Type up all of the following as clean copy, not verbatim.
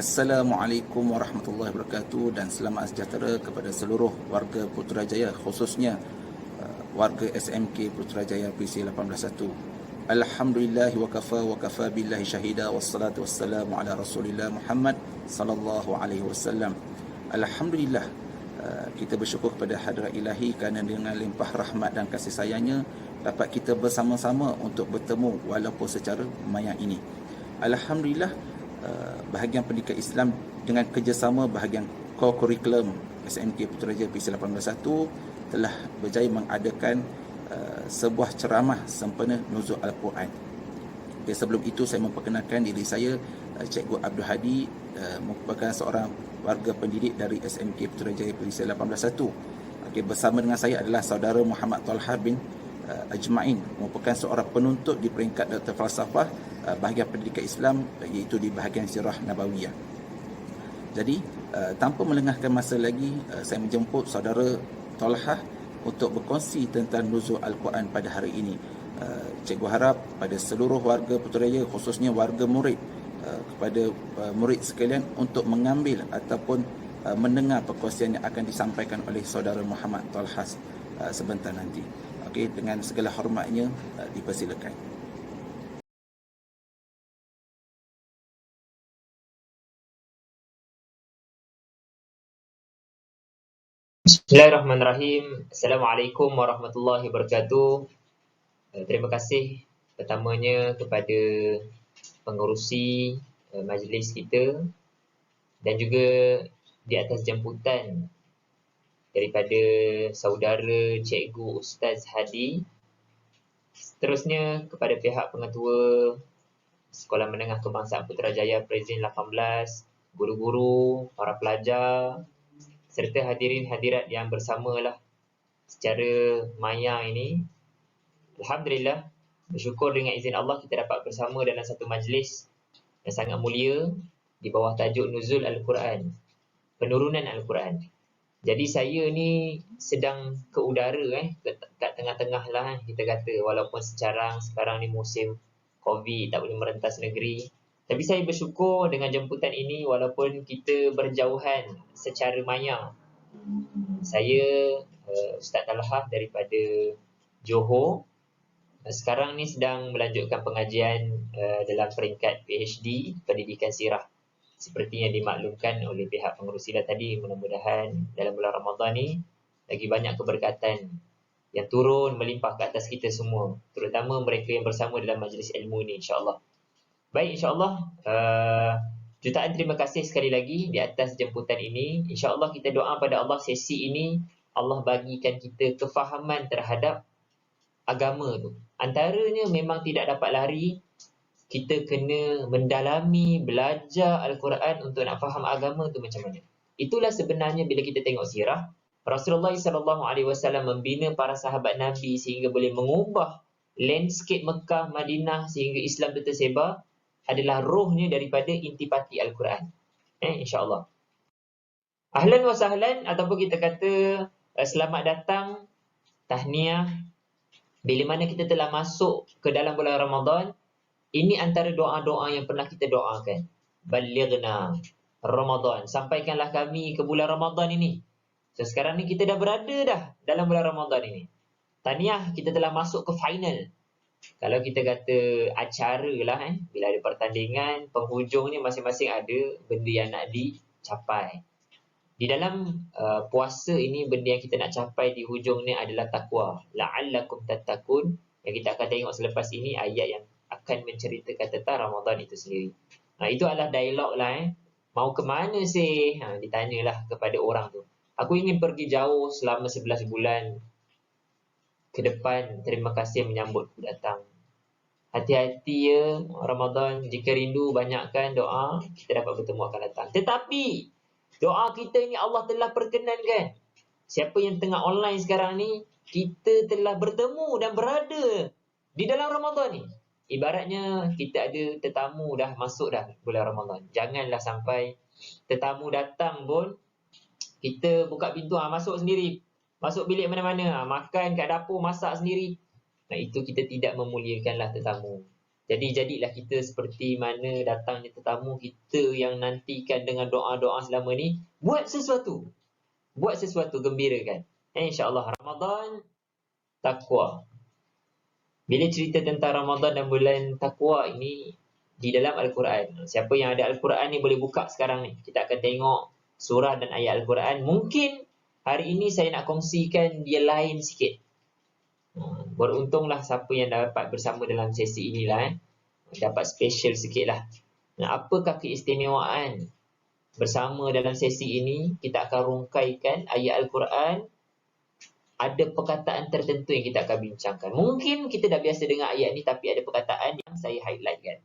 Assalamualaikum warahmatullahi wabarakatuh dan selamat sejahtera kepada seluruh warga Putrajaya, khususnya warga SMK Putrajaya PC 181. Alhamdulillah wa kafa billahi syahida wassalatu wassalamu ala Rasulillah Muhammad sallallahu alaihi wasallam. Alhamdulillah, kita bersyukur kepada hadirat ilahi kerana dengan limpah rahmat dan kasih sayangnya dapat kita bersama-sama untuk bertemu walaupun secara maya ini. Alhamdulillah, bahagian pendidikan Islam dengan kerjasama bahagian core curriculum SMK Putrajaya PC 181 telah berjaya mengadakan sebuah ceramah sempena Nuzul Al-Quran. Okay, sebelum itu saya memperkenalkan diri saya, Cikgu Abdul Hadi, merupakan seorang warga pendidik dari SMK Putrajaya PC 181. Okay, bersama dengan saya adalah saudara Muhammad Talha bin Ajma'in, merupakan seorang penuntut di peringkat Dr. Falsafah bahagian pendidikan Islam, iaitu di bahagian Sirah Nabawiyah. Jadi tanpa melengahkan masa lagi, saya menjemput saudara Talha untuk berkongsi tentang Nuzul Al-Quran pada hari ini. Cikgu harap pada seluruh warga Putrajaya, khususnya warga murid, kepada murid sekalian untuk mengambil ataupun mendengar perkongsian yang akan disampaikan oleh saudara Muhammad Talha sebentar nanti. Okey, dengan segala hormatnya dipersilakan. Bismillahirrahmanirrahim. Assalamualaikum warahmatullahi wabarakatuh. Terima kasih pertamanya kepada pengerusi majlis kita dan juga di atas jemputan daripada saudara Cikgu Ustaz Hadi. Seterusnya kepada pihak pengetua Sekolah Menengah Kebangsaan Putrajaya Prezin 18, guru-guru, para pelajar serta hadirin hadirat yang bersamalah secara maya ini. Alhamdulillah, bersyukur dengan izin Allah kita dapat bersama dalam satu majlis yang sangat mulia di bawah tajuk Nuzul Al-Quran, penurunan Al-Quran. Jadi saya ni sedang ke udara, kat tengah-tengah lah kita kata, walaupun sekarang ni musim COVID, tak boleh merentas negeri. Tapi saya bersyukur dengan jemputan ini walaupun kita berjauhan secara maya. Saya Ustaz Talha daripada Johor. Sekarang ni sedang melanjutkan pengajian dalam peringkat PhD Pendidikan Sirah. Seperti yang dimaklumkan oleh pihak pengerusi tadi, mudah-mudahan dalam bulan Ramadan ni lagi banyak keberkatan yang turun melimpah ke atas kita semua, terutama mereka yang bersama dalam majlis ilmu ni, insya-Allah. Baik, insya-Allah, jutaan terima kasih sekali lagi di atas jemputan ini. Insya-Allah kita doa pada Allah sesi ini Allah bagikan kita kefahaman terhadap agama tu. Antaranya memang tidak dapat lari, kita kena mendalami, belajar Al-Quran untuk nak faham agama tu macam mana. Itulah sebenarnya bila kita tengok sirah, Rasulullah SAW membina para sahabat Nabi sehingga boleh mengubah landscape Mekah, Madinah sehingga Islam itu tersebar, adalah rohnya daripada intipati Al-Quran. InsyaAllah. Ahlan wa sahlan, ataupun kita kata selamat datang, tahniah. Bila mana kita telah masuk ke dalam bulan Ramadan, ini antara doa-doa yang pernah kita doakan. Balighna Ramadan. Sampaikanlah kami ke bulan Ramadan ini. So sekarang ni kita dah berada dah dalam bulan Ramadan ini. Tahniah, kita telah masuk ke final. Kalau kita kata acara lah, bila ada pertandingan, penghujungnya masing-masing ada benda yang nak dicapai. Di dalam puasa ini, benda yang kita nak capai di hujung ni adalah taqwa. La'allakum tattaqun. Yang kita akan tengok selepas ini ayat yang akan menceritakan tentang Ramadan itu sendiri. Itu adalah dialog lah. Mau ke mana sih? Ditanyalah kepada orang tu. Aku ingin pergi jauh selama 11 bulan ke depan. Terima kasih menyambut datang. Hati-hati ya Ramadan. Jika rindu, banyakkan doa. Kita dapat bertemu akan datang. Tetapi doa kita ini Allah telah perkenankan. Siapa yang tengah online sekarang ni, kita telah bertemu dan berada di dalam Ramadan ni. Ibaratnya kita ada tetamu dah masuk dah bulan Ramadan. Janganlah sampai tetamu datang pun kita buka pintu, masuk sendiri. Masuk bilik mana-mana, makan kat dapur, masak sendiri. Itu kita tidak memuliakanlah tetamu. Jadi jadilah kita seperti mana datangnya tetamu kita yang nantikan dengan doa-doa selama ni. Buat sesuatu. Buat sesuatu, gembirakan. InsyaAllah Ramadan, takwa. Bila cerita tentang Ramadan dan bulan takwa ini di dalam Al-Quran. Siapa yang ada Al-Quran ni boleh buka sekarang ni. Kita akan tengok surah dan ayat Al-Quran. Mungkin hari ini saya nak kongsikan dia lain sikit. Beruntunglah siapa yang dapat bersama dalam sesi inilah. Dapat special sikit lah. Apakah keistimewaan bersama dalam sesi ini? Kita akan rungkaikan ayat Al-Quran. Ada perkataan tertentu yang kita akan bincangkan. Mungkin kita dah biasa dengar ayat ni, tapi ada perkataan yang saya highlightkan.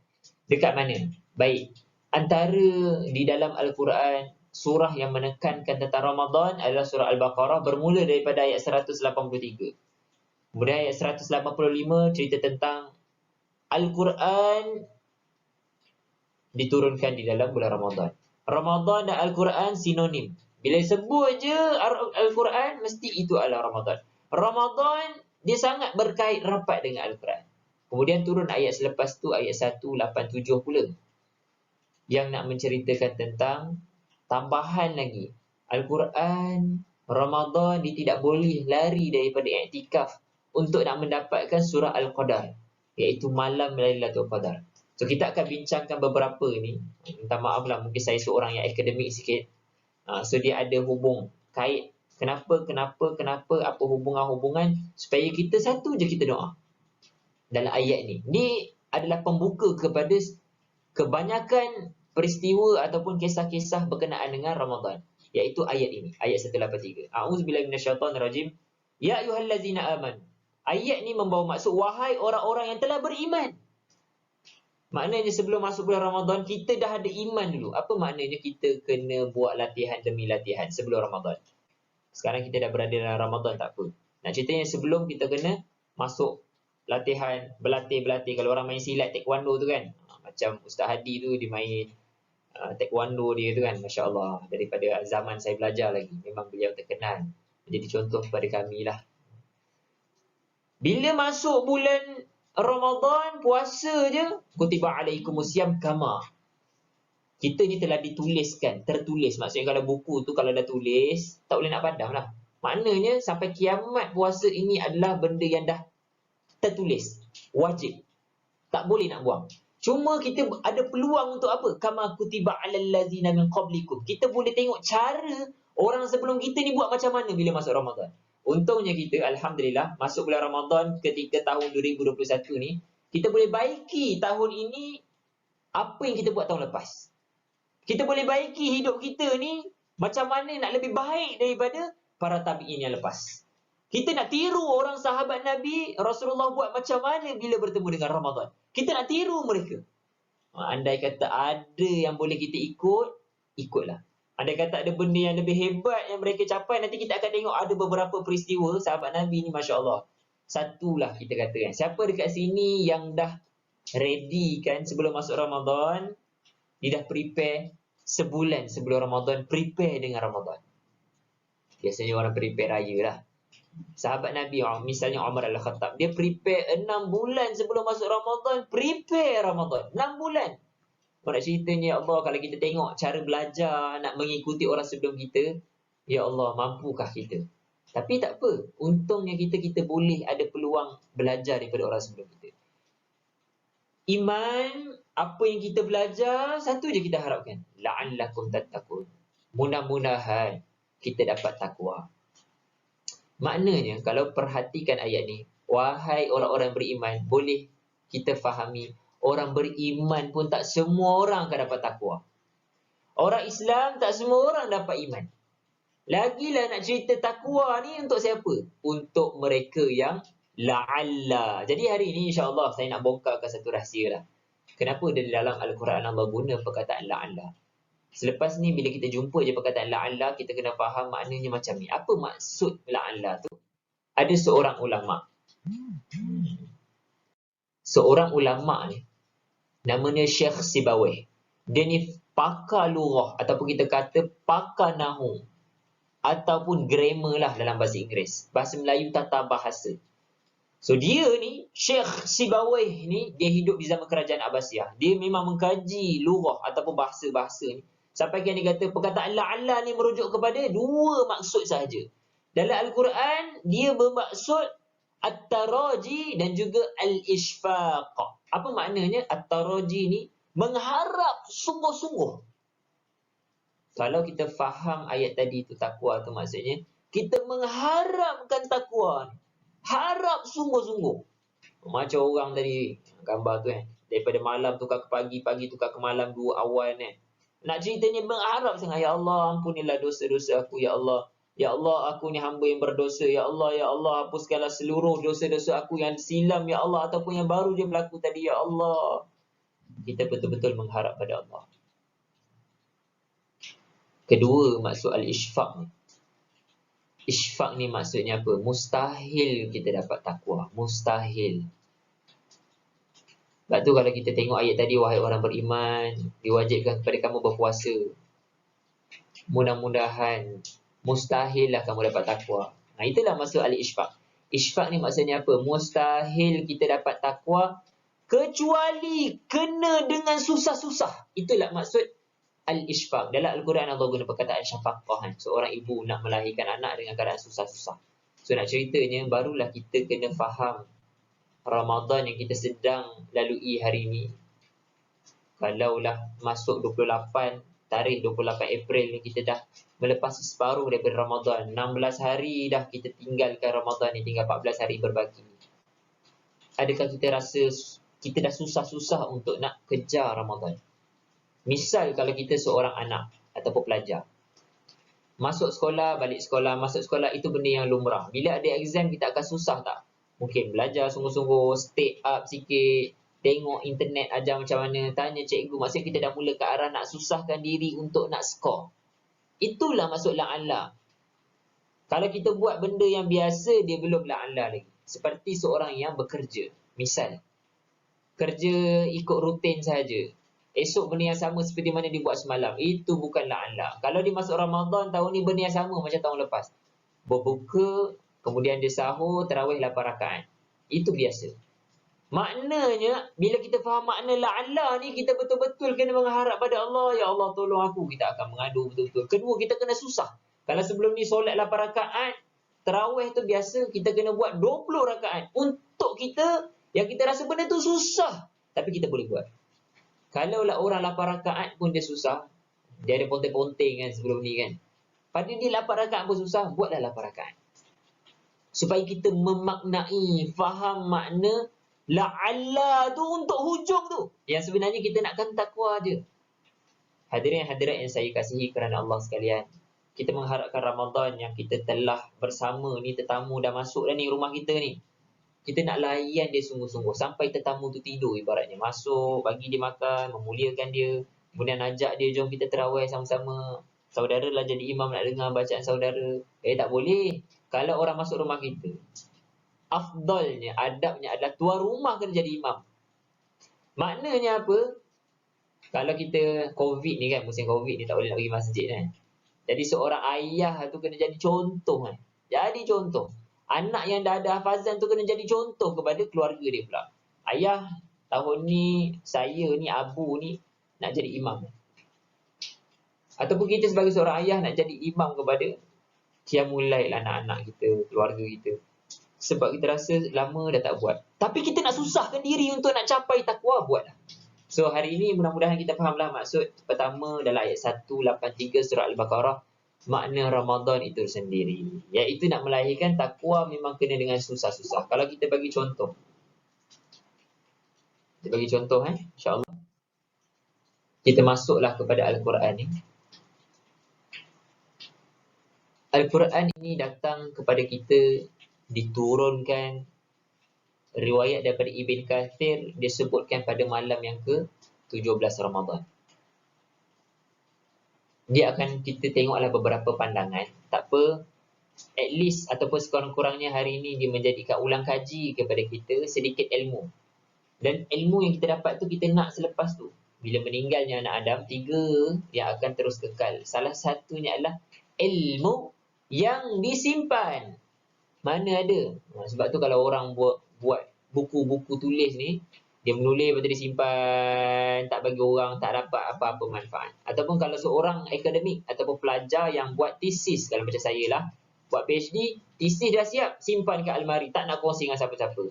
Dekat mana? Baik. Antara di dalam Al-Quran, surah yang menekankan tentang Ramadan adalah surah Al-Baqarah, bermula daripada ayat 183. Kemudian ayat 185 cerita tentang Al-Quran diturunkan di dalam bulan Ramadan. Ramadan dan Al-Quran sinonim. Bila sebut je Al-Quran, mesti itu adalah Ramadan. Ramadan, dia sangat berkait rapat dengan Al-Quran. Kemudian turun ayat selepas tu, ayat 187 pula. Yang nak menceritakan tentang tambahan lagi. Al-Quran, Ramadan, dia tidak boleh lari daripada iktikaf untuk nak mendapatkan surah Al-Qadar, iaitu malam Lailatul Qadar. So kita akan bincangkan beberapa ni. Minta maaf lah, mungkin saya seorang yang akademik sikit. So dia ada hubung kait. Kenapa, apa hubungan-hubungan supaya kita satu je kita doa dalam ayat ni. Ni adalah pembuka kepada kebanyakan peristiwa ataupun kisah-kisah berkenaan dengan Ramadan, iaitu ayat ini, ayat 183. A'udzubillahi minasyaitonirrajim. Ya ayyuhallazina amanu. Ayat ni membawa maksud, wahai orang-orang yang telah beriman. Maknanya sebelum masuk bulan Ramadan, kita dah ada iman dulu. Apa maknanya kita kena buat latihan demi latihan sebelum Ramadan? Sekarang kita dah berada dalam Ramadan, tak apa. Nak ceritanya sebelum kita kena masuk latihan, berlatih. Kalau orang main silat taekwondo tu kan, macam Ustaz Hadi tu dia main taekwondo dia tu kan, Masya Allah. Daripada zaman saya belajar lagi, memang beliau terkenal. Jadi contoh kepada kami lah. Bila masuk bulan Ramadan, puasa je, kutiba alaikumusiyam kama. Kita ni telah dituliskan, tertulis. Maksudnya kalau buku tu kalau dah tulis, tak boleh nak padam lah. Maknanya sampai kiamat puasa ini adalah benda yang dah tertulis. Wajib. Tak boleh nak buang. Cuma kita ada peluang untuk apa? Kama kutiba alal ladzina min qablikum. Kita boleh tengok cara orang sebelum kita ni buat macam mana bila masuk Ramadan. Untungnya kita, Alhamdulillah, masuk bulan Ramadan ketika tahun 2021 ni, kita boleh baiki tahun ini apa yang kita buat tahun lepas. Kita boleh baiki hidup kita ni macam mana nak lebih baik daripada para tabi'in yang lepas. Kita nak tiru orang sahabat Nabi, Rasulullah buat macam mana bila bertemu dengan Ramadan. Kita nak tiru mereka. Andai kata ada yang boleh kita ikut, ikutlah. Andai kata ada benda yang lebih hebat yang mereka capai, nanti kita akan tengok ada beberapa peristiwa sahabat Nabi ni, Masya Allah. Satulah kita katakan. Siapa dekat sini yang dah ready kan sebelum masuk Ramadan, dia dah prepare sebulan sebelum Ramadan, prepare dengan Ramadan. Biasanya orang prepare raya lah. Sahabat Nabi, misalnya Umar Al-Khattab, dia prepare 6 bulan sebelum masuk Ramadan, prepare Ramadan. 6 bulan. Nak ceritanya, ya Allah, kalau kita tengok cara belajar, nak mengikuti orang sebelum kita, ya Allah, mampukah kita? Tapi tak apa. Untungnya kita boleh ada peluang belajar daripada orang sebelum kita. Iman, apa yang kita belajar, satu je kita harapkan. La'allakum tattaqun. Mudah-mudahan kita dapat takwa. Maknanya, kalau perhatikan ayat ni, wahai orang-orang beriman, boleh kita fahami, orang beriman pun tak semua orang akan dapat takwa. Orang Islam tak semua orang dapat iman. Lagilah nak cerita takwa ni untuk siapa? Untuk mereka yang la'alla. Jadi hari ini insya-Allah saya nak bongkarkan satu rahsia lah. Kenapa di dalam Al-Quran Allah guna perkataan la'alla? Selepas ni bila kita jumpa je perkataan la'alla, kita kena faham maknanya macam ni. Apa maksud la'alla tu? Ada seorang ulama. Seorang ulama ni namanya Syekh Sibawayh. Dia ni pakar lughah ataupun kita kata pakar nahu ataupun grammar lah dalam bahasa Inggeris. Bahasa Melayu tata bahasa. So dia ni, Syekh Sibawayh ni, dia hidup di zaman kerajaan Abbasiyah. Dia memang mengkaji lughah ataupun bahasa-bahasa ni. Sampai kan dia kata perkataan la'alla ni merujuk kepada dua maksud sahaja. Dalam Al-Quran, dia bermaksud at-taraji dan juga al-ishfaq. Apa maknanya at-taraji ni? Mengharap sungguh-sungguh. Kalau kita faham ayat tadi tu takwa tu maksudnya, kita mengharapkan takwa ni. Harap sungguh-sungguh. Macam orang tadi gambar tu kan. Daripada malam tukar ke pagi, pagi tukar ke malam, dua awan kan. Nak ceritanya mengharap sangat. Ya Allah, ampunilah dosa-dosa aku. Ya Allah. Ya Allah, aku ni hamba yang berdosa. Ya Allah, hapuskanlah seluruh dosa-dosa aku yang silam. Ya Allah, ataupun yang baru je berlaku tadi. Ya Allah. Kita betul-betul mengharap pada Allah. Kedua maksud al-ishfaq ni. Ishfaq ni maksudnya apa? Mustahil kita dapat takwa. Mustahil. Sebab tu kalau kita tengok ayat tadi, wahai orang beriman, diwajibkan kepada kamu berpuasa. Mudah-mudahan, mustahillah kamu dapat takwa. Nah, itulah maksud al-ishfaq. Ishfaq ni maksudnya apa? Mustahil kita dapat takwa kecuali kena dengan susah-susah. Itulah maksud al-ishfaq. Dalam Al-Quran Allah guna perkataan syafaqah. Seorang ibu nak melahirkan anak dengan keadaan susah-susah. So nak ceritanya, barulah kita kena faham Ramadan yang kita sedang lalui hari ini. Kalaulah masuk 28, tarikh 28 April ni, kita dah melepas separuh daripada Ramadan. 16 hari dah kita tinggalkan Ramadan ni, tinggal 14 hari berbaki. Adakah kita rasa kita dah susah-susah untuk nak kejar Ramadan? Misal kalau kita seorang anak ataupun pelajar. Masuk sekolah, balik sekolah, masuk sekolah, itu benda yang lumrah. Bila ada exam, kita akan susah tak? Mungkin belajar sungguh-sungguh, stay up sikit, tengok internet ajar macam mana, tanya cikgu. Maksudnya kita dah mula ke arah nak susahkan diri untuk nak skor. Itulah maksud la'alla. Kalau kita buat benda yang biasa, dia belum la'alla lagi. Seperti seorang yang bekerja. Misal, kerja ikut rutin sahaja. Esok benda yang sama seperti mana dibuat semalam. Itu bukan la'alla. Kalau dia masuk Ramadan, tahun ni benda yang sama macam tahun lepas. Berbuka, kemudian dia sahur, tarawih 8 rakaat. Itu biasa. Maknanya, bila kita faham makna la'alla ni, kita betul-betul kena mengharap pada Allah. Ya Allah, tolong aku. Kita akan mengadu betul-betul. Kedua, kita kena susah. Kalau sebelum ni solat 8 rakaat, tarawih tu biasa, kita kena buat 20 rakaat. Untuk kita, yang kita rasa benda tu susah, tapi kita boleh buat. Kalaulah orang 8 rakaat pun dia susah, dia ada ponteng-ponteng kan sebelum ni kan. Pada dia 8 rakaat pun susah, buatlah 8 rakaat. Supaya kita memaknai, faham makna la'alla tu untuk hujung tu. Yang sebenarnya kita nakkan takwa je. Hadirin hadirat yang saya kasihi kerana Allah sekalian. Kita mengharapkan Ramadan yang kita telah bersama ni, tetamu dah masuk dah ni rumah kita ni. Kita nak layan dia sungguh-sungguh. Sampai tetamu tu tidur ibaratnya. Masuk, bagi dia makan, memuliakan dia. Kemudian ajak dia, jom kita terawih sama-sama. Saudara lah jadi imam nak dengar bacaan saudara. Tak boleh. Kalau orang masuk rumah kita, afdalnya, adabnya adalah tuan rumah kena jadi imam. Maknanya apa? Kalau kita COVID ni kan, musim COVID ni tak boleh nak pergi masjid kan. Jadi seorang ayah tu kena jadi contoh kan. Jadi contoh. Anak yang dah ada hafazan tu kena jadi contoh kepada keluarga dia pula. Ayah, tahun ni, saya ni, abu ni nak jadi imam. Ataupun kita sebagai seorang ayah nak jadi imam kepada qiyamul lail anak-anak kita, keluarga kita. Sebab kita rasa lama dah tak buat. Tapi kita nak susahkan diri untuk nak capai takwa, buatlah. So hari ini mudah-mudahan kita fahamlah maksud pertama dalam ayat 183 surah Al-Baqarah. Makna Ramadan itu sendiri, iaitu nak melahirkan takwa memang kena dengan susah-susah. Kalau kita bagi contoh, insya-Allah kita masuklah kepada Al-Quran ni. Al-Quran ini datang kepada kita, diturunkan, riwayat daripada Ibn Kathir disebutkan pada malam yang ke-17 Ramadan. Dia akan kita tengoklah beberapa pandangan. Tak apa, at least ataupun sekurang-kurangnya hari ini dia menjadikan ulang kaji kepada kita sedikit ilmu. Dan ilmu yang kita dapat tu kita nak selepas tu. Bila meninggalnya anak Adam, 3 yang akan terus kekal. Salah satunya adalah ilmu yang disimpan. Mana ada? Sebab tu kalau orang buat buat buku-buku tulis ni, dia menulis lepas tu dia simpan, tak bagi orang, tak dapat apa-apa manfaat. Ataupun kalau seorang akademik ataupun pelajar yang buat tesis, kalau macam saya lah, buat PhD, tesis dah siap, simpan kat almari, tak nak kongsi dengan siapa-siapa.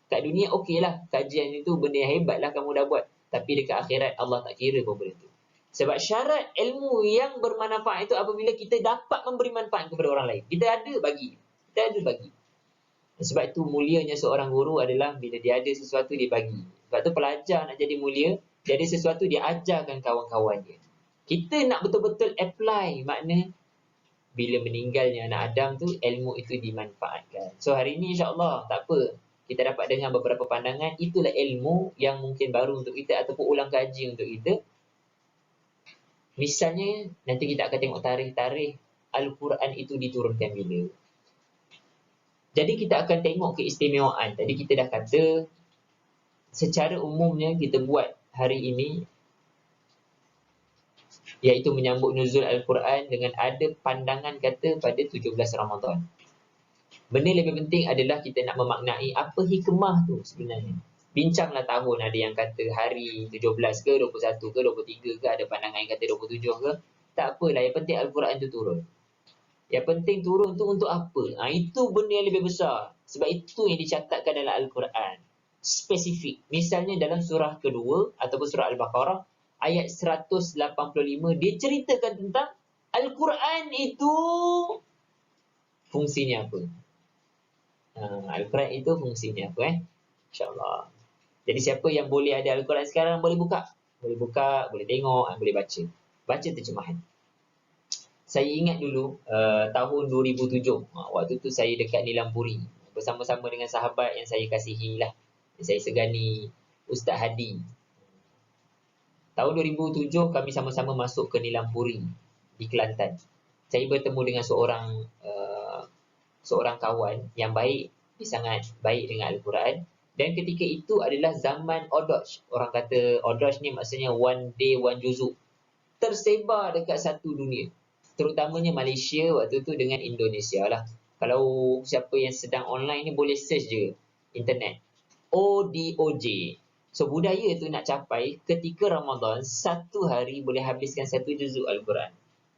Kat dunia okey lah, kajian itu benda yang hebat lah kamu dah buat. Tapi dekat akhirat Allah tak kira pun benda tu. Sebab syarat ilmu yang bermanfaat itu apabila kita dapat memberi manfaat kepada orang lain. Kita ada bagi. Kita ada bagi. Sebab itu mulianya seorang guru adalah bila dia ada sesuatu dia bagi. Sebab tu pelajar nak jadi mulia, dia ada sesuatu dia ajarkan kawan-kawan dia. Kita nak betul-betul apply, makna bila meninggalnya anak Adam tu ilmu itu dimanfaatkan. So hari ini insya-Allah tak apa. Kita dapat dengar beberapa pandangan, itulah ilmu yang mungkin baru untuk kita ataupun ulang kaji untuk kita. Misalnya nanti kita akan tengok tarikh-tarikh Al-Quran itu diturunkan bila. Jadi kita akan tengok keistimewaan. Tadi kita dah kata, secara umumnya kita buat hari ini, iaitu menyambut nuzul Al-Quran dengan ada pandangan kata pada 17 Ramadan. Benda lebih penting adalah kita nak memaknai apa hikmah tu sebenarnya. Bincanglah tahun, ada yang kata hari 17 ke, 21 ke, 23 ke, ada pandangan yang kata 27 ke. Tak apalah, yang penting Al-Quran tu turun. Yang penting turun tu untuk apa? Itu benda yang lebih besar. Sebab itu yang dicatatkan dalam Al-Quran. Spesifik. Misalnya dalam surah kedua ataupun surah Al-Baqarah, ayat 185, dia ceritakan tentang Al-Quran itu fungsinya apa. Al-Quran itu fungsinya apa? InsyaAllah. Jadi siapa yang boleh ada Al-Quran sekarang boleh buka. Boleh buka, boleh tengok, boleh baca. Baca terjemahan. Saya ingat dulu tahun 2007, waktu tu saya dekat Nilampuri bersama-sama dengan sahabat yang saya kasihi lah, yang saya segani, Ustaz Hadi. Tahun 2007 kami sama-sama masuk ke Nilampuri di Kelantan. Saya bertemu dengan seorang kawan yang baik, dia sangat baik dengan Al-Quran. Dan ketika itu adalah zaman Odoj. Orang kata Odoj ni maksudnya one day one juzuk. Tersebar dekat satu dunia. Terutamanya Malaysia waktu tu dengan Indonesia lah. Kalau siapa yang sedang online ni boleh search je internet. ODOJ. So budaya tu nak capai ketika Ramadan, satu hari boleh habiskan satu juzuk Al-Quran.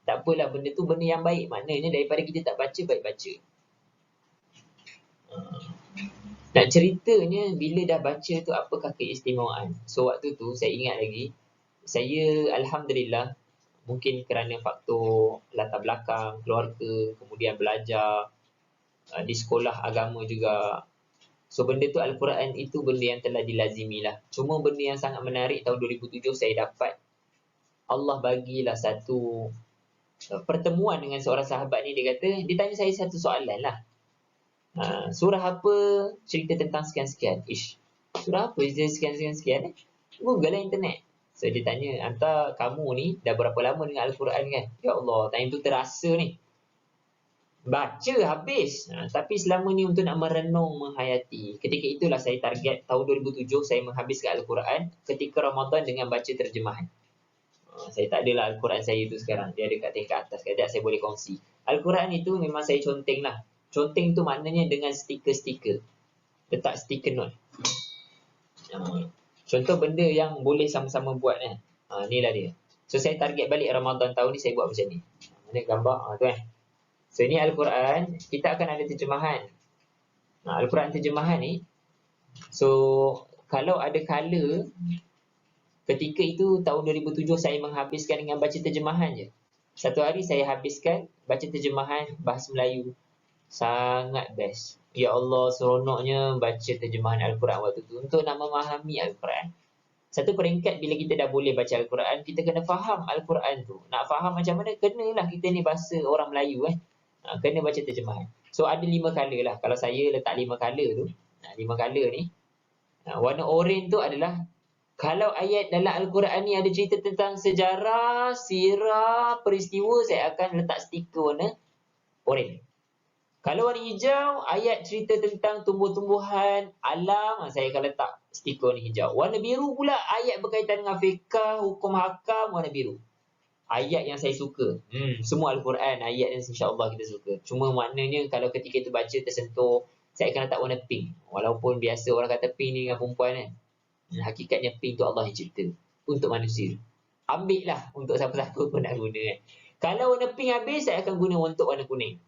Tak apalah, benda tu benda yang baik. Maknanya daripada kita tak baca, baik baca. Nak ceritanya bila dah baca tu apakah keistimewaan. So waktu tu saya ingat lagi, saya Alhamdulillah, mungkin kerana faktor latar belakang, keluarga, kemudian belajar di sekolah agama juga. So benda tu Al-Quran itu benda yang telah dilazimi lah. Cuma benda yang sangat menarik tahun 2007 saya dapat, Allah bagilah satu pertemuan dengan seorang sahabat ni. Dia kata, dia tanya saya satu soalan lah. Surah apa cerita tentang sekian-sekian? Surah apa cerita sekian-sekian? Google lah internet. So dia tanya, Anta kamu ni dah berapa lama dengan Al-Quran kan? Ya Allah, time tu terasa ni. Baca habis. Tapi selama ni untuk nak merenung, menghayati. Ketika itulah saya target tahun 2007 saya menghabiskan Al-Quran ketika Ramadan dengan baca terjemahan. Saya tak adalah Al-Quran saya tu sekarang. Dia ada kat tingkat atas. Kadang saya boleh kongsi. Al-Quran itu memang saya conteng lah. Conteng tu maknanya dengan stiker-stiker. Letak stiker note. Contoh benda yang boleh sama-sama buat kan. Inilah dia. So saya target balik Ramadan tahun ni saya buat macam ni. Mana gambar tu kan. So ini Al-Quran, kita akan ada terjemahan. Al-Quran terjemahan ni, so kalau ada kala ketika itu tahun 2007 saya menghabiskan dengan baca terjemahan je. Satu hari saya habiskan baca terjemahan bahasa Melayu. Sangat best. Ya Allah, seronoknya baca terjemahan Al-Quran waktu tu untuk nak memahami Al-Quran. Satu peringkat bila kita dah boleh baca Al-Quran, kita kena faham Al-Quran tu. Nak faham macam mana, kenalah kita ni bahasa orang Melayu kena baca terjemahan. So ada 5 color lah. Kalau saya letak 5 color tu, 5 color ni, warna oren tu adalah kalau ayat dalam Al-Quran ni ada cerita tentang sejarah, sirah, peristiwa, saya akan letak stiker warna oren. Kalau warna hijau, ayat cerita tentang tumbuh-tumbuhan, alam, saya akan letak stiker warna hijau. Warna biru pula, ayat berkaitan dengan fiqah, hukum hakam, warna biru. Ayat yang saya suka. Semua Al-Quran, ayat yang insya-Allah kita suka. Cuma maknanya kalau ketika itu baca tersentuh, saya akan letak warna pink. Walaupun biasa orang kata pink ni dengan perempuan kan. Hakikatnya pink tu Allah yang cipta untuk manusia. Ambil lah untuk siapa-siapa pun nak guna kan. Kalau warna pink habis, saya akan guna untuk warna kuning.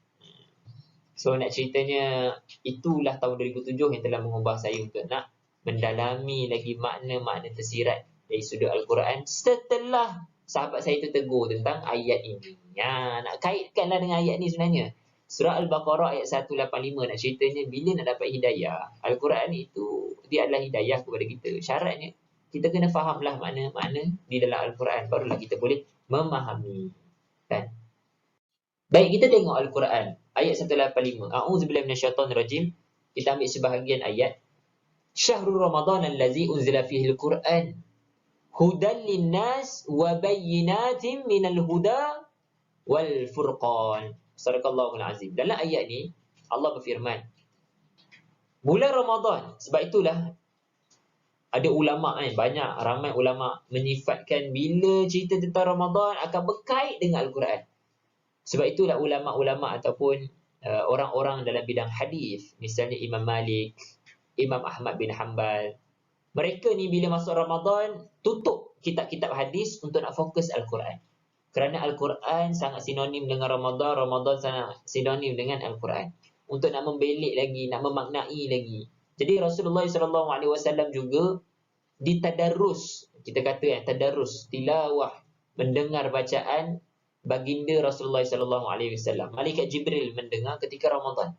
So nak ceritanya, itulah tahun 2007 yang telah mengubah saya untuk nak mendalami lagi makna-makna tersirat dari sudut Al-Quran setelah sahabat saya itu tegur tentang ayat ini. Ya, nak kaitkanlah dengan ayat ni sebenarnya. Surah Al-Baqarah ayat 185 nak ceritanya bila nak dapat hidayah. Al-Quran itu dia adalah hidayah kepada kita. Syaratnya kita kena fahamlah makna-makna di dalam Al-Quran, barulah kita boleh memahami. Kan? Baik, kita tengok Al-Quran ayat 185. A'udzubillahi minasyaitonirrajim. Kita ambil sebahagian ayat. Syahrul Ramadan allazi unzila fihi al-Quran hudan linnas wa bayyinatin minal huda wal furqan. Sadaqallahul azim. Dalam ayat ni Allah berfirman, bulan Ramadan, sebab itulah ada ulama banyak ramai ulama menyifatkan bila cerita tentang Ramadan akan berkait dengan Al-Quran. Sebab itulah ulama-ulama ataupun orang-orang dalam bidang hadis, misalnya Imam Malik, Imam Ahmad bin Hanbal, mereka ni bila masuk Ramadan tutup kitab-kitab hadis untuk nak fokus Al-Quran. Kerana Al-Quran sangat sinonim dengan Ramadan, Ramadan sangat sinonim dengan Al-Quran. Untuk nak membelik lagi, nak memaknai lagi. Jadi Rasulullah SAW juga ditadarus, kita kata tadarus, tilawah, mendengar bacaan baginda Rasulullah SAW. Malaikat Jibril mendengar ketika Ramadan.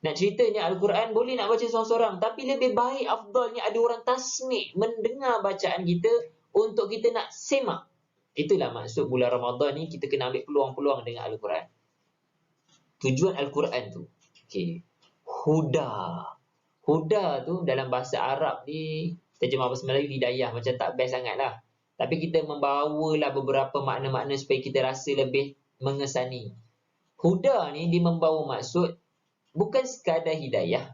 Nak ceritanya Al-Quran boleh nak baca seorang-seorang, tapi lebih baik afdalnya ada orang tasmi' mendengar bacaan kita untuk kita nak semak. Itulah maksud bulan Ramadan ni, kita kena ambil peluang-peluang dengan Al-Quran. Tujuan Al-Quran tu, okay, huda. Huda tu dalam bahasa Arab ni, terjemah bahasa Melayu hidayah, macam tak best sangat lah. Tapi kita membawalah beberapa makna-makna supaya kita rasa lebih mengesani. Huda ni dia membawa maksud bukan sekadar hidayah.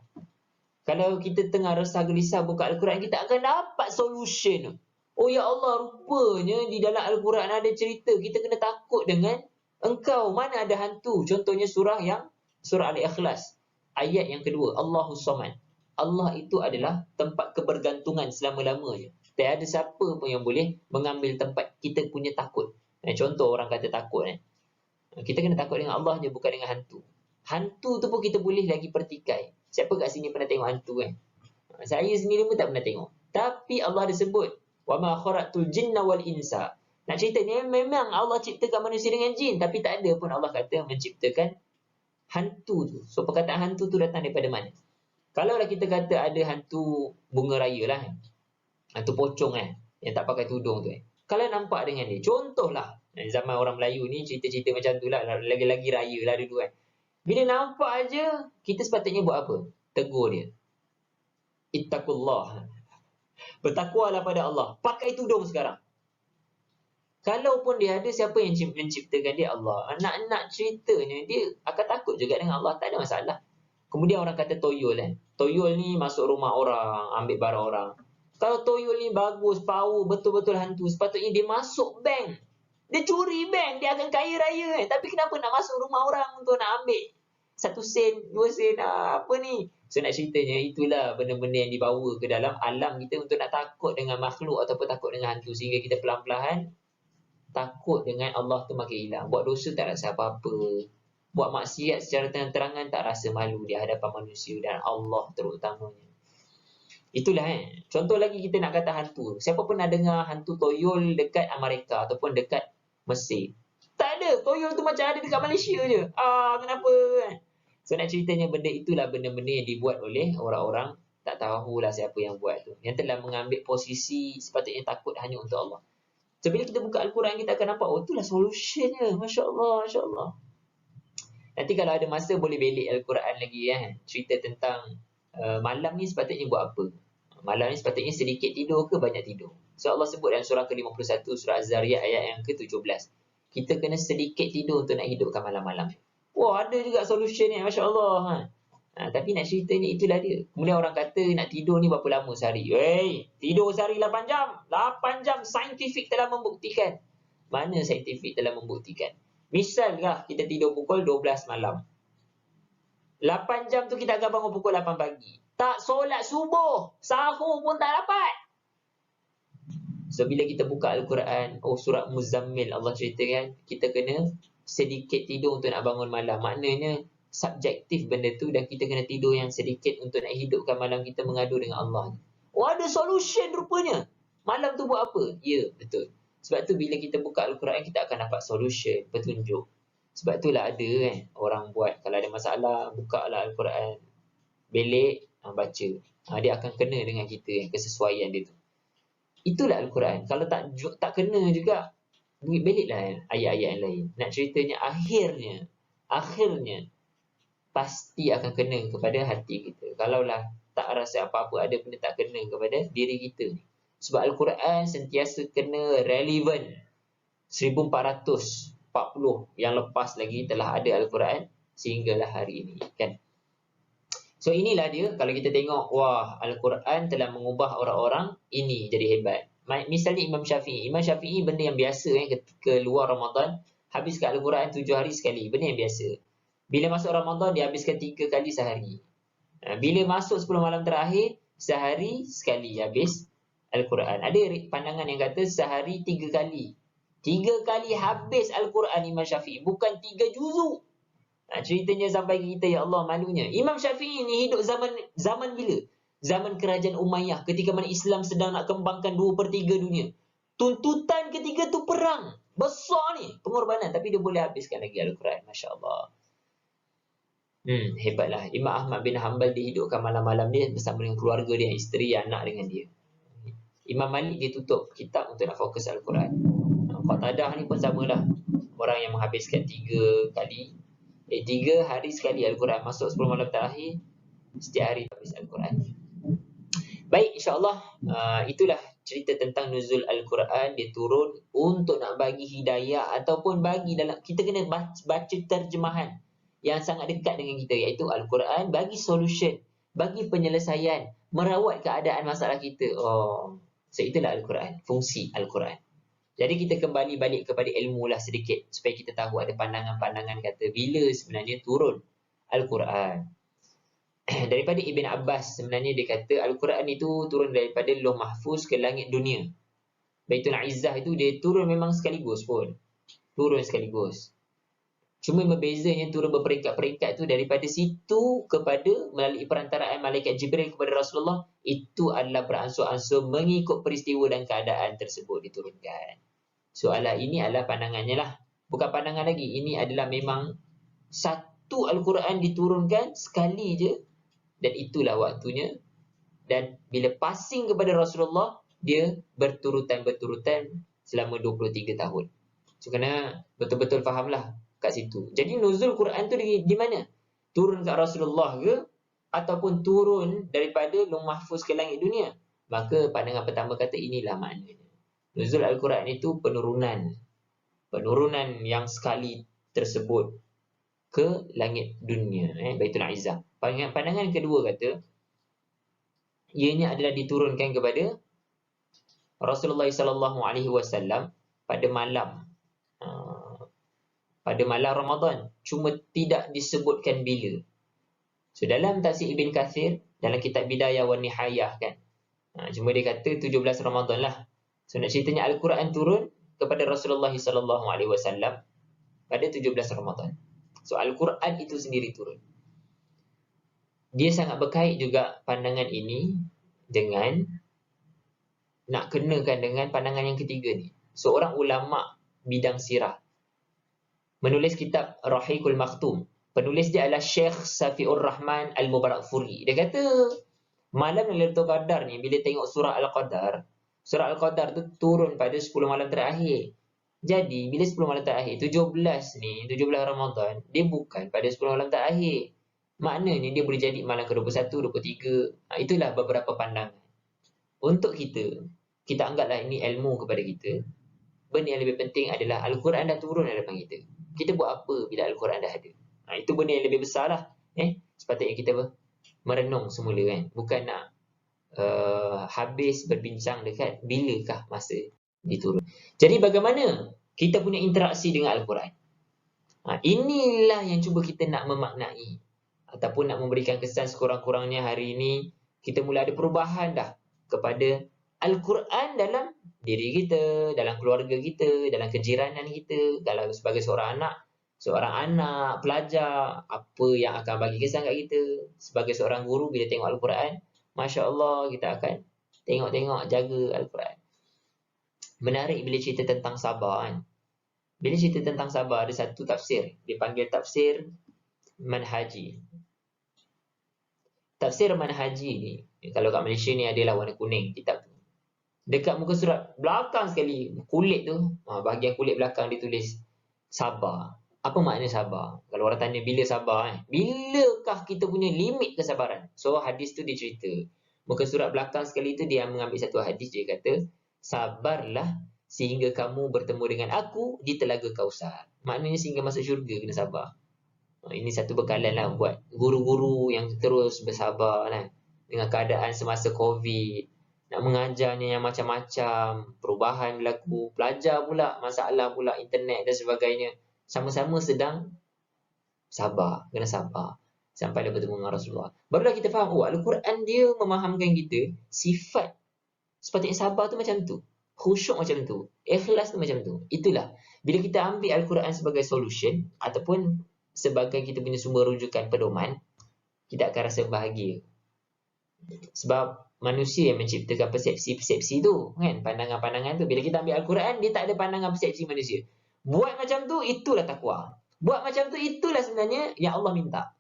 Kalau kita tengah resah gelisah buka Al-Quran, kita akan dapat solution. Oh ya Allah, rupanya di dalam Al-Quran ada cerita kita kena takut dengan engkau. Mana ada hantu? Contohnya surah Al-Ikhlas. Ayat yang kedua, Allahus Samad. Allah itu adalah tempat kebergantungan selama-lamanya. Tak ada siapa pun yang boleh mengambil tempat kita punya takut. Contoh orang kata takut. Kita kena takut dengan Allah je, bukan dengan hantu. Hantu tu pun kita boleh lagi pertikai. Siapa kat sini pernah tengok hantu kan? Saya sendiri pun tak pernah tengok. Tapi Allah ada sebut, wa ma kharaqtul jinna wal insa. Nak cerita ni memang Allah ciptakan manusia dengan jin, tapi tak ada pun Allah kata menciptakan hantu tu. So perkataan hantu tu datang daripada mana? Kalau lah kita kata ada hantu bunga raya lah, hantu pocong yang tak pakai tudung tu Kalau nampak dengan dia, contohlah zaman orang Melayu ni cerita-cerita macam tu lah, lagi-lagi raya lah dulu Bila nampak aja, kita sepatutnya buat apa? Tegur dia. Ittaqullah. Bertakwalah pada Allah. Pakai tudung sekarang. Kalaupun dia ada, siapa yang menciptakan dia? Allah. Nak ceritanya, dia akan takut juga dengan Allah. Tak ada masalah. Kemudian orang kata toyol Toyol ni masuk rumah orang, ambil barang orang. Kalau toyol ni bagus, power, betul-betul hantu, sepatutnya dia masuk bank. Dia curi bank, dia akan kaya raya Tapi kenapa nak masuk rumah orang untuk nak ambil 1 sen, 2 sen, apa ni? So nak ceritanya, itulah benda-benda yang dibawa ke dalam alam kita untuk nak takut dengan makhluk ataupun takut dengan hantu. Sehingga kita pelan-pelan takut dengan Allah tu makin hilang. Buat dosa tak rasa apa-apa. Buat maksiat secara terang-terangan tak rasa malu di hadapan manusia dan Allah terutamanya. Itulah Contoh lagi kita nak kata hantu. Siapa pernah dengar hantu toyol dekat Amerika ataupun dekat Mesir? Tak ada. Toyol tu macam ada dekat Malaysia je. Kenapa So nak ceritanya benda itulah benda-benda yang dibuat oleh orang-orang tak tahulah siapa yang buat tu. Yang telah mengambil posisi sepatutnya takut hanya untuk Allah. So bila kita buka Al-Quran, kita akan nampak, oh itulah solutionnya. Masya Allah, Masya Allah. Nanti kalau ada masa boleh belik Al-Quran lagi cerita tentang malam ni sepatutnya buat apa. Malam ni sepatutnya sedikit tidur ke banyak tidur. So Allah sebut dalam surah ke-51, surah Az-Zariyat ayat yang ke-17. Kita kena sedikit tidur untuk nak hidupkan malam-malam. Wah, ada juga solution ni, Masya Allah. Tapi nak ceritanya itulah dia. Kemudian orang kata nak tidur ni berapa lama sehari. Tidur sehari 8 jam. 8 jam saintifik telah membuktikan. Mana saintifik telah membuktikan? Misalnya kita tidur pukul 12 malam. 8 jam tu kita akan bangun pukul 8 pagi. Tak solat subuh, sahur pun tak dapat. So, bila kita buka Al-Quran, surat Muzammil Allah ceritakan, kita kena sedikit tidur untuk nak bangun malam. Maknanya, subjektif benda tu dan kita kena tidur yang sedikit untuk nak hidupkan malam kita mengadu dengan Allah. Ada solution rupanya. Malam tu buat apa? Ya, betul. Sebab tu bila kita buka Al-Quran, kita akan dapat solution, petunjuk. Sebab itulah ada kan, orang buat, kalau ada masalah, buka lah Al-Quran. Belik, baca. Dia akan kena dengan kita, kesesuaian dia tu. Itulah Al-Quran. Kalau tak kena juga, beliklah ayat-ayat yang lain. Nak ceritanya akhirnya pasti akan kena kepada hati kita. Kalaulah tak rasa apa-apa, ada benda tak kena kepada diri kita ni. Sebab Al-Quran sentiasa kena relevan. 1440 yang lepas lagi telah ada Al-Quran sehinggalah hari ini kan. So inilah dia, kalau kita tengok, Al-Quran telah mengubah orang-orang ini jadi hebat. Misalnya Imam Syafi'i benda yang biasa ketika luar Ramadan, habiskan Al-Quran 7 hari sekali, benda yang biasa. Bila masuk Ramadan, dia habiskan 3 kali sehari. Bila masuk 10 malam terakhir, sehari sekali habis Al-Quran. Ada pandangan yang kata sehari 3 kali. 3 kali habis Al-Quran Imam Syafi'i, bukan 3 juzuk. Ceritanya sampai kita, ya Allah, malunya. Imam Syafi'i ni hidup zaman bila? Zaman kerajaan Umayyah, ketika mana Islam sedang nak kembangkan 2/3 dunia. Tuntutan ketiga tu perang. Besar ni pengorbanan, tapi dia boleh habiskan lagi Al-Quran. Masya Allah. Hebatlah. Imam Ahmad bin Hanbal dihidupkan malam-malam dia bersama dengan keluarga dia, isteri, anak dengan dia. Imam Malik dia tutup kitab untuk nak fokus Al-Quran. Qatadah ni pun samalah. Orang yang menghabiskan 3 hari sekali Al-Quran. Masuk 10 malam terakhir, setiap hari habis Al-Quran. Baik, insyaAllah itulah cerita tentang nuzul Al-Quran. Dia turun untuk nak bagi hidayah ataupun bagi dalam, kita kena baca terjemahan yang sangat dekat dengan kita, iaitu Al-Quran bagi solution, bagi penyelesaian, merawat keadaan masalah kita. So itulah Al-Quran, fungsi Al-Quran. Jadi kita kembali balik kepada ilmu lah sedikit, supaya kita tahu ada pandangan-pandangan kata bila sebenarnya turun Al-Quran. Daripada Ibn Abbas, sebenarnya dia kata Al-Quran itu turun daripada Lauh Mahfuz ke langit dunia. Baitul Izzah itu dia turun memang sekaligus pun. Turun sekaligus. Cuma berbezanya turun berperingkat-peringkat itu daripada situ kepada melalui perantaraan malaikat Jibril kepada Rasulullah, itu adalah beransur-ansur mengikut peristiwa dan keadaan tersebut diturunkan. Soalan ini adalah pandangannya lah. Bukan pandangan lagi. Ini adalah memang satu Al-Quran diturunkan sekali je dan itulah waktunya. Dan bila passing kepada Rasulullah, dia berturutan-berturutan selama 23 tahun. So kena betul-betul fahamlah kat situ. Jadi nuzul Quran tu di mana? Turun kat Rasulullah ke ataupun turun daripada Lauh Mahfuz ke langit dunia? Maka pandangan pertama kata inilah maknanya. Nuzul Al-Quran itu penurunan yang sekali tersebut ke langit dunia, Baitul Izzah. Pandangan kedua kata ianya adalah diturunkan kepada Rasulullah SAW pada malam Ramadan, cuma tidak disebutkan bila. So dalam tafsir Ibn Kathir, dalam kitab Bidayah wa Nihayah kan, cuma dia kata 17 Ramadan lah. So nak ceritanya Al-Quran turun kepada Rasulullah SAW pada 17 Ramadan. So Al-Quran itu sendiri turun. Dia sangat berkait juga pandangan ini dengan nak kenakan dengan pandangan yang ketiga ni. Seorang ulama bidang sirah menulis kitab Rahiqul Maktum. Penulis dia adalah Syekh Safiur Rahman Al-Mubarakfuri. Dia kata malam Lailatul Qadar ni, bila tengok surah Al-Qadar tu turun pada 10 malam terakhir. Jadi bila 10 malam terakhir 17 Ramadan, dia bukan pada 10 malam terakhir. Maknanya dia boleh jadi malam ke-21, 23. Itulah beberapa pandangan. Untuk kita anggaplah ini ilmu kepada kita. Benda yang lebih penting adalah Al-Quran dah turun di depan kita. Kita buat apa bila Al-Quran dah ada? Itu benda yang lebih besar lah. Sepatutnya kita merenung semula kan. Bukan nak habis berbincang dekat bilakah masa diturun. Jadi bagaimana kita punya interaksi dengan Al-Quran? Inilah yang cuba kita nak memaknai. ataupun nak memberikan kesan sekurang-kurangnya hari ini kita mula ada perubahan dah kepada Al-Quran dalam diri kita, dalam keluarga kita, dalam kejiranan kita, dalam sebagai seorang anak, pelajar, apa yang akan bagi kesan kat kita. Sebagai seorang guru bila tengok Al-Quran, Masya Allah kita akan tengok-tengok jaga Al-Quran. Menarik bila cerita tentang sabar kan. Bila cerita tentang sabar ada satu tafsir, dipanggil tafsir manhaji. Tafsir manhaji ni, kalau kat Malaysia ni adalah warna kuning kitab tu. Dekat muka surat belakang sekali, kulit tu, bahagian kulit belakang ditulis sabar. Apa makna sabar? Kalau orang tanya bila sabar bilakah kita punya limit kesabaran? So hadis tu dia cerita. Muka surat belakang sekali tu dia mengambil satu hadis, dia kata, sabarlah sehingga kamu bertemu dengan aku di Telaga Kausar. Maknanya sehingga masuk syurga kena sabar. Ini satu bekalan lah buat guru-guru yang terus bersabar kan, dengan keadaan semasa COVID. Nak mengajarnya yang macam-macam, perubahan berlaku, pelajar pula, masalah pula, internet dan sebagainya. Sama-sama sedang sabar, kena sabar. Sampai dia bertemu dengan Rasulullah. Barulah kita faham, Al-Quran dia memahamkan kita sifat sepatutnya sabar tu macam tu. Khusyuk macam tu. Ikhlas tu macam tu. Itulah. Bila kita ambil Al-Quran sebagai solution, ataupun sebagai kita punya sumber rujukan pedoman, kita akan rasa bahagia. Sebab manusia yang menciptakan persepsi-persepsi tu kan, pandangan-pandangan tu. Bila kita ambil Al-Quran, dia tak ada pandangan persepsi manusia. Buat macam tu, itulah takwa. Buat macam tu, itulah sebenarnya yang Allah minta.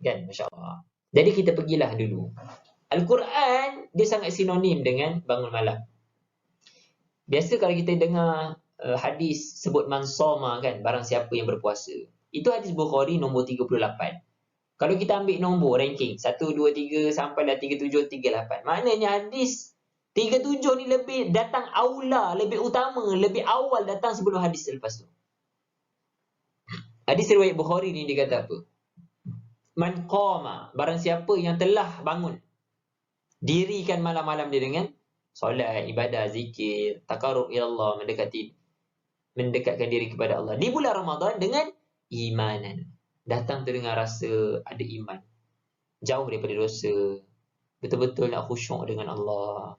Kan, Masya Allah. Jadi kita pergilah dulu. Al-Quran dia sangat sinonim dengan bangun malam. Biasa kalau kita dengar hadis sebut man soma kan, barang siapa yang berpuasa. Itu hadis Bukhari nombor 38. Kalau kita ambil nombor ranking 1, 2, 3 sampai dah 37, 38. Maknanya hadis 37 ni lebih datang aula, lebih utama, lebih awal datang sebelum hadis selepas tu. Hadis riwayat Bukhari ni dia kata apa? Man qama, barang siapa yang telah bangun, dirikan malam-malam dia dengan solat, ibadah, zikir, takarrub ila Allah, mendekatkan diri kepada Allah di bulan Ramadan dengan imanan. Datang tu dengan rasa ada iman, jauh daripada dosa, betul-betul nak khusyuk dengan Allah,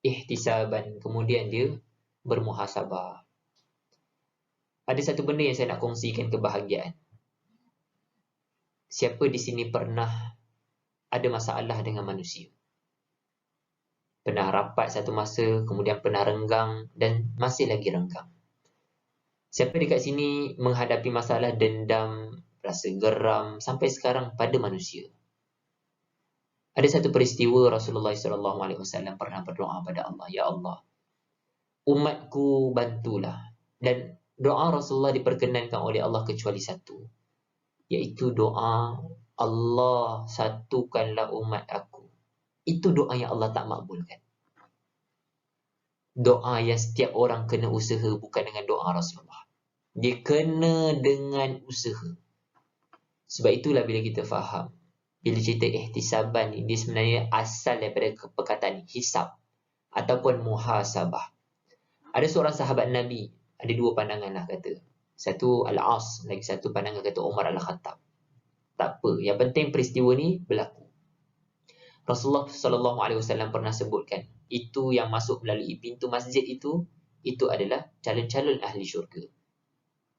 ihtisaban, kemudian dia bermuhasabah. Ada satu benda yang saya nak kongsikan, kebahagiaan. Siapa di sini pernah ada masalah dengan manusia? Pernah rapat satu masa, kemudian pernah renggang dan masih lagi renggang. Siapa dekat sini menghadapi masalah dendam, rasa geram sampai sekarang pada manusia? Ada satu peristiwa Rasulullah SAW pernah berdoa pada Allah, ya Allah, umatku bantulah. Dan doa Rasulullah diperkenankan oleh Allah kecuali satu, iaitu doa Allah satukanlah umat aku. Itu doa yang Allah tak makbulkan. Doa yang setiap orang kena usaha, bukan dengan doa Rasulullah. Dia kena dengan usaha. Sebab itulah bila kita faham, bila cerita ihtisaban ni, dia sebenarnya asal daripada perkataan hisab ataupun muhasabah. Ada seorang sahabat Nabi, ada dua pandangan lah kata. Satu Al-As, lagi satu pandangan kata Umar Al-Khattab. Tak apa, yang penting peristiwa ni berlaku. Rasulullah SAW pernah sebutkan, itu yang masuk melalui pintu masjid itu adalah calon-calon ahli syurga.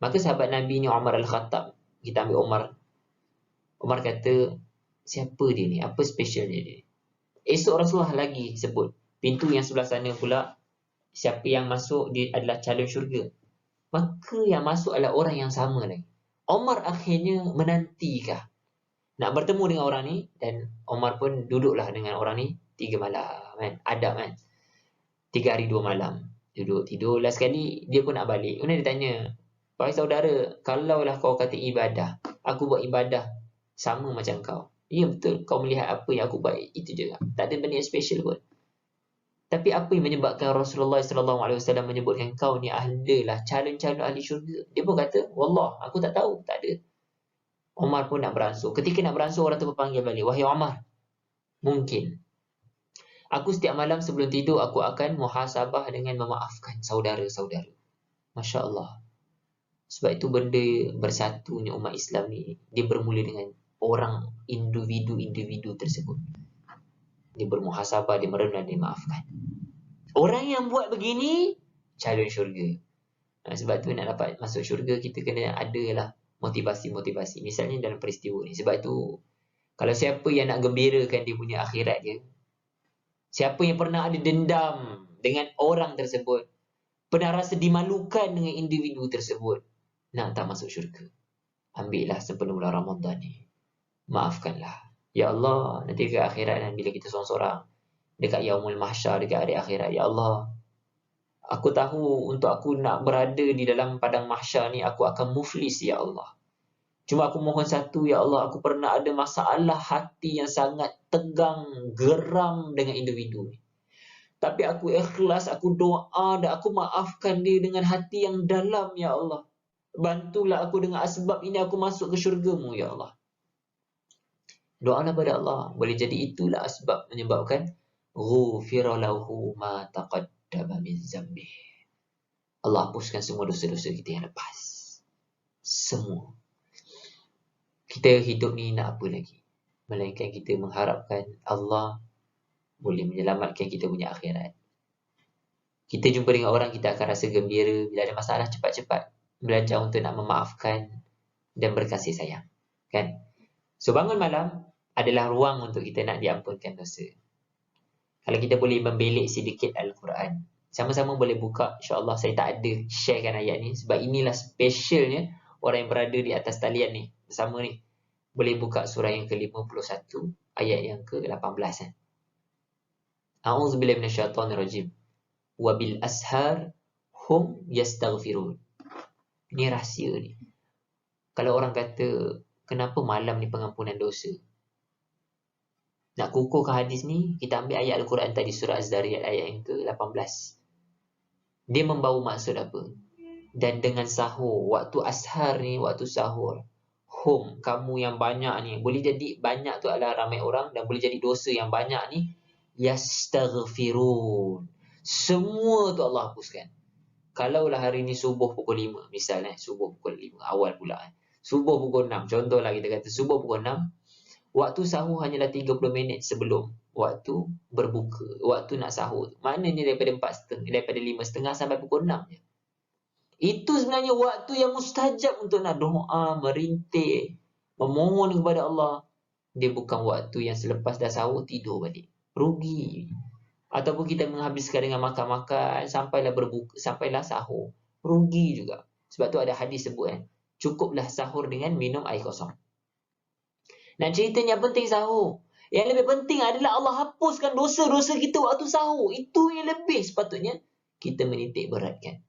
Maka sahabat Nabi ni Umar Al-Khattab, kita ambil Umar. Umar kata, siapa dia ni? Apa specialnya dia? Esok Rasulullah lagi sebut, pintu yang sebelah sana pula, siapa yang masuk dia adalah calon syurga. Maka yang masuk adalah orang yang sama lagi. Umar akhirnya menantikah nak bertemu dengan orang ni, dan Umar pun duduklah dengan orang ni 3 malam kan, adab kan, 3 hari 2 malam duduk tidur. Last sekali dia pun nak balik, kemudian dia tanya, wahai saudara, kalaulah kau kata ibadah, aku buat ibadah sama macam kau. Ya betul, kau melihat apa yang aku buat, itu je lah, tak ada benda yang special pun. Tapi apa yang menyebabkan Rasulullah SAW menyebutkan kau ni adalah calon-calon ahli syurga? Dia pun kata, wallah, aku tak tahu, tak ada. Umar pun nak beransur. Ketika nak beransur, orang tu berpanggil balik, wahai Umar, mungkin aku setiap malam sebelum tidur, aku akan muhasabah dengan memaafkan saudara-saudara. Masya Allah. Sebab itu benda bersatunya umat Islam ni, dia bermula dengan orang individu tersebut. Dia bermuhasabah, dia merenung, dia maafkan. Orang yang buat begini, calon syurga. Sebab tu nak dapat masuk syurga, kita kena adalah motivasi-motivasi. Misalnya dalam peristiwa ni. Sebab tu, kalau siapa yang nak gembirakan dia punya akhirat dia, siapa yang pernah ada dendam dengan orang tersebut, pernah rasa dimalukan dengan individu tersebut, nak tak masuk syurga, ambillah sepenuh bulan Ramadan ni. Maafkanlah. Ya Allah, nanti ke akhirat bila kita seorang-seorang, dekat yaumul mahsyar, dekat hari akhirat, ya Allah, aku tahu untuk aku nak berada di dalam padang mahsyar ni, aku akan muflis, ya Allah. Cuma aku mohon satu, ya Allah, aku pernah ada masalah hati yang sangat tegang, geram dengan individu ni. Tapi aku ikhlas, aku doa dan aku maafkan dia dengan hati yang dalam, ya Allah. Bantulah aku dengan asbab ini, aku masuk ke syurga-Mu, ya Allah. Doalah pada Allah. Boleh jadi itulah asbab menyebabkan ghufira lahu ma taqaddama min zambih. Allah hapuskan semua dosa-dosa kita yang lepas. Semua. Kita hidup ni nak apa lagi? Melainkan kita mengharapkan Allah boleh menyelamatkan kita punya akhirat. Kita jumpa dengan orang, kita akan rasa gembira. Bila ada masalah, cepat-cepat belajar untuk nak memaafkan dan berkasih sayang. Kan? So, bangun malam adalah ruang untuk kita nak diampunkan dosa. Kalau kita boleh membelik sedikit Al-Quran, sama-sama boleh buka. InsyaAllah saya tak ada sharekan ayat ni, sebab inilah specialnya orang yang berada di atas talian ni, bersama ni. Boleh buka surah yang ke-51, ayat yang ke-18. A'udzubillahi minasyaitonirrajim. Wa bil ashar hum yastaghfirun. Ini rahsia ni. Kalau orang kata, kenapa malam ni pengampunan dosa? Nak kukuhkan hadis ni, kita ambil ayat Al-Quran tadi, surah Az-Zariyat ayat yang ke-18. Dia membawa maksud apa? Dan dengan sahur, waktu ashar ni, waktu sahur, hum, kamu yang banyak ni, boleh jadi banyak tu adalah ramai orang, dan boleh jadi dosa yang banyak ni, yastaghfirun. Semua tu Allah hapuskan. Kalaulah hari ni subuh pukul 5, misalnya subuh pukul 5, awal pula. Subuh pukul 6, contohlah kita kata subuh pukul 6, waktu sahur hanyalah 30 minit sebelum waktu berbuka, waktu nak sahur. Maknanya daripada 5.30 sampai pukul 6 je. Itu sebenarnya waktu yang mustajab untuk nak doa, merintih, memohon kepada Allah. Dia bukan waktu yang selepas dah sahur tidur balik. Rugi. Ataupun kita menghabiskan dengan makan-makan sampailah berbuka, sampailah sahur. Rugi juga. Sebab tu ada hadis sebut cukuplah sahur dengan minum air kosong. Nak ceritanya penting sahur. Yang lebih penting adalah Allah hapuskan dosa-dosa kita waktu sahur. Itu yang lebih sepatutnya kita menitik beratkan.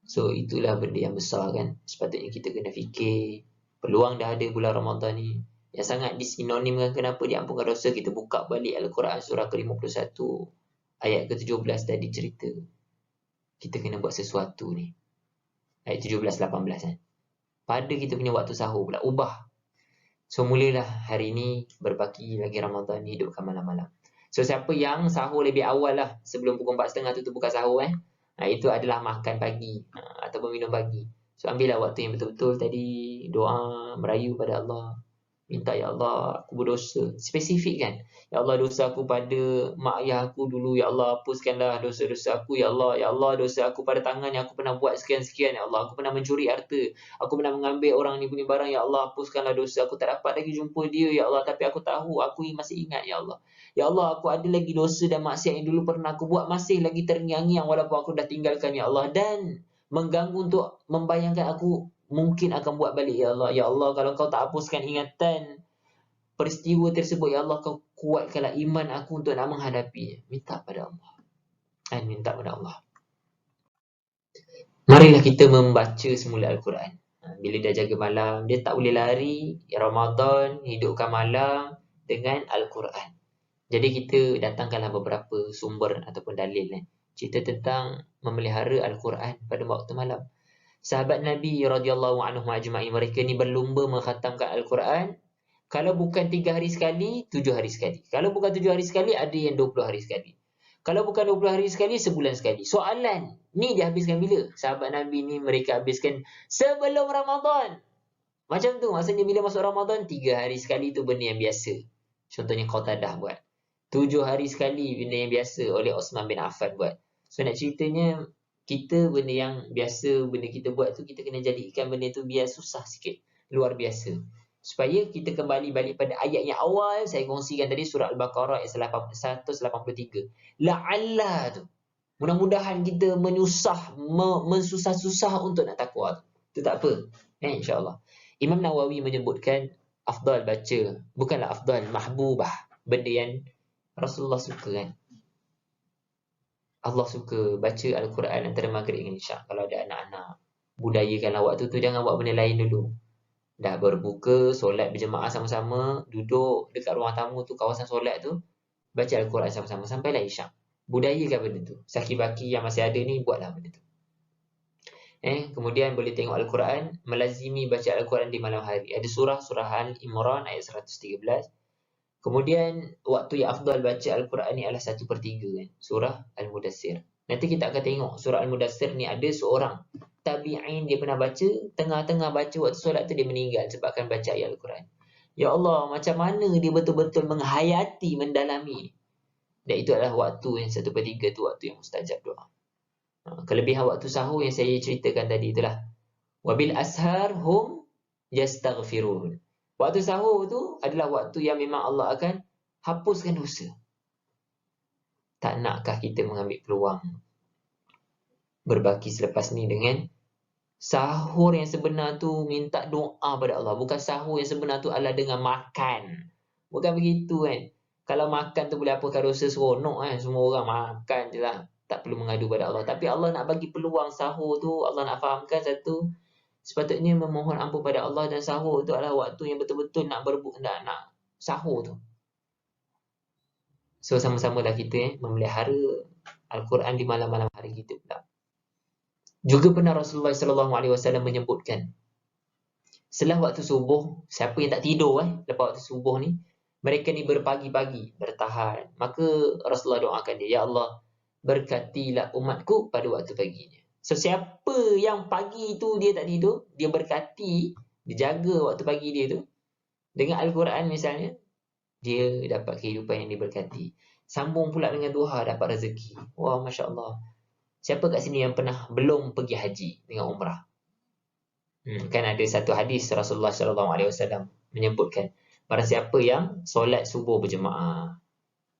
So itulah benda yang besar kan. Sepatutnya kita kena fikir. Peluang dah ada bulan Ramadan ni, yang sangat disinonimkan kenapa diampunkan dosa. Kita buka balik Al-Quran surah ke-51 ayat ke-17 tadi cerita. Kita kena buat sesuatu ni. Ayat 17-18 kan. Pada kita punya waktu sahur pula, ubah. So mulalah hari ni berbaki lagi Ramadan, hidupkan malam-malam. So siapa yang sahur lebih awal lah, sebelum pukul 4.30 tu buka sahur itu adalah makan pagi ataupun minum pagi. So ambillah waktu yang betul-betul tadi, doa, merayu pada Allah. Minta, ya Allah, aku berdosa. Spesifik kan? Ya Allah, dosa aku pada mak ayah aku dulu. Ya Allah, hapuskanlah dosa-dosa aku. Ya Allah, dosa aku pada tangan yang aku pernah buat sekian-sekian. Ya Allah, aku pernah mencuri harta. Aku pernah mengambil orang ni punya barang. Ya Allah, hapuskanlah dosa. Aku tak dapat lagi jumpa dia. Ya Allah, tapi aku tahu, aku masih ingat, ya Allah. Ya Allah, aku ada lagi dosa dan maksiat yang dulu pernah aku buat, masih lagi terngiang-ngiang walaupun aku dah tinggalkan, ya Allah. Dan mengganggu untuk membayangkan aku mungkin akan buat balik, ya Allah. Ya Allah, kalau kau tak hapuskan ingatan peristiwa tersebut, ya Allah, kau kuatkanlah iman aku untuk nak menghadapinya. Minta pada Allah. Minta pada Allah. Marilah kita membaca semula Al-Quran. Bila dah jaga malam, dia tak boleh lari. Ya Ramadan, hidupkan malam dengan Al-Quran. Jadi kita datangkanlah beberapa sumber ataupun dalil cerita tentang memelihara Al-Quran pada waktu malam. Sahabat Nabi radhiyallahu anhum ajma'in, mereka ni berlumba mengkhatamkan Al-Quran. Kalau bukan 3 hari sekali, 7 hari sekali. Kalau bukan 7 hari sekali, ada yang 20 hari sekali. Kalau bukan 20 hari sekali, sebulan sekali. Soalan, ni dia habiskan bila? Sahabat Nabi ni mereka habiskan sebelum Ramadan. Macam tu, maksudnya bila masuk Ramadan, 3 hari sekali tu benda yang biasa. Contohnya Qatadah buat. 7 hari sekali benda yang biasa oleh Osman bin Affan buat. So nak ceritanya, kita benda yang biasa, benda kita buat tu, kita kena jadikan benda tu biar susah sikit. Luar biasa. Supaya kita kembali balik pada ayat yang awal, saya kongsikan tadi surah Al-Baqarah ayat 183. La'alla tu. Mudah-mudahan kita mensusah-susah untuk nak takwa. Itu tak apa. InsyaAllah. Imam Nawawi menyebutkan afdal baca. Bukanlah afdal, mahbubah. Benda yang Rasulullah suka kan. Allah suka baca Al-Quran antara maghrib dengan isyak. Kalau ada anak-anak, budayakanlah waktu tu, jangan buat benda lain dulu. Dah berbuka, solat berjemaah sama-sama, duduk dekat ruang tamu tu, kawasan solat tu, baca Al-Quran sama-sama sampailah isyak. Budayakan benda tu. Saki-baki yang masih ada ni, buatlah benda tu. Kemudian boleh tengok Al-Quran, melazimi baca Al-Quran di malam hari. Ada surah Al-Imran ayat 113. Kemudian waktu yang afdal baca Al-Quran ni adalah 1/3 kan. Surah Al-Mudassir. Nanti kita akan tengok surah Al-Mudassir ni ada seorang tabi'in, dia pernah baca, tengah-tengah baca waktu solat tu dia meninggal sebabkan baca ayat Al-Quran. Ya Allah, macam mana dia betul-betul menghayati, mendalami. Dan itu adalah waktu yang 1/3 tu waktu yang mustajab doa. Kelebihan waktu sahur yang saya ceritakan tadi itulah. Wabil ashar hum yastaghfirun. Waktu sahur tu adalah waktu yang memang Allah akan hapuskan dosa. Tak nakkah kita mengambil peluang berbaki selepas ni dengan sahur yang sebenar tu minta doa pada Allah. Bukan sahur yang sebenar tu adalah dengan makan. Bukan begitu kan. Kalau makan tu boleh hapuskan dosa, seronok kan. Semua orang makan je lah. Tak perlu mengadu pada Allah. Tapi Allah nak bagi peluang sahur tu, Allah nak fahamkan satu, sepatutnya memohon ampun pada Allah, dan sahur tu adalah waktu yang betul-betul nak sahur tu. So sama-samalah kita memelihara Al-Quran di malam-malam hari kita pula. Juga pernah Rasulullah SAW menyebutkan, setelah waktu subuh, siapa yang tak tidur lepas waktu subuh ni, mereka ni berpagi-pagi, bertahan. Maka Rasulullah doakan dia, Ya Allah, berkatilah umatku pada waktu paginya. So, siapa yang pagi tu dia tak tidur, dia berkati, dia jaga waktu pagi dia tu, dengan Al-Quran misalnya, dia dapat kehidupan yang diberkati. Sambung pula dengan duha, dapat rezeki. Wah, Masya Allah. Siapa kat sini yang pernah belum pergi haji dengan umrah? Kan ada satu hadis Rasulullah SAW menyebutkan, barang siapa yang solat subuh berjemaah,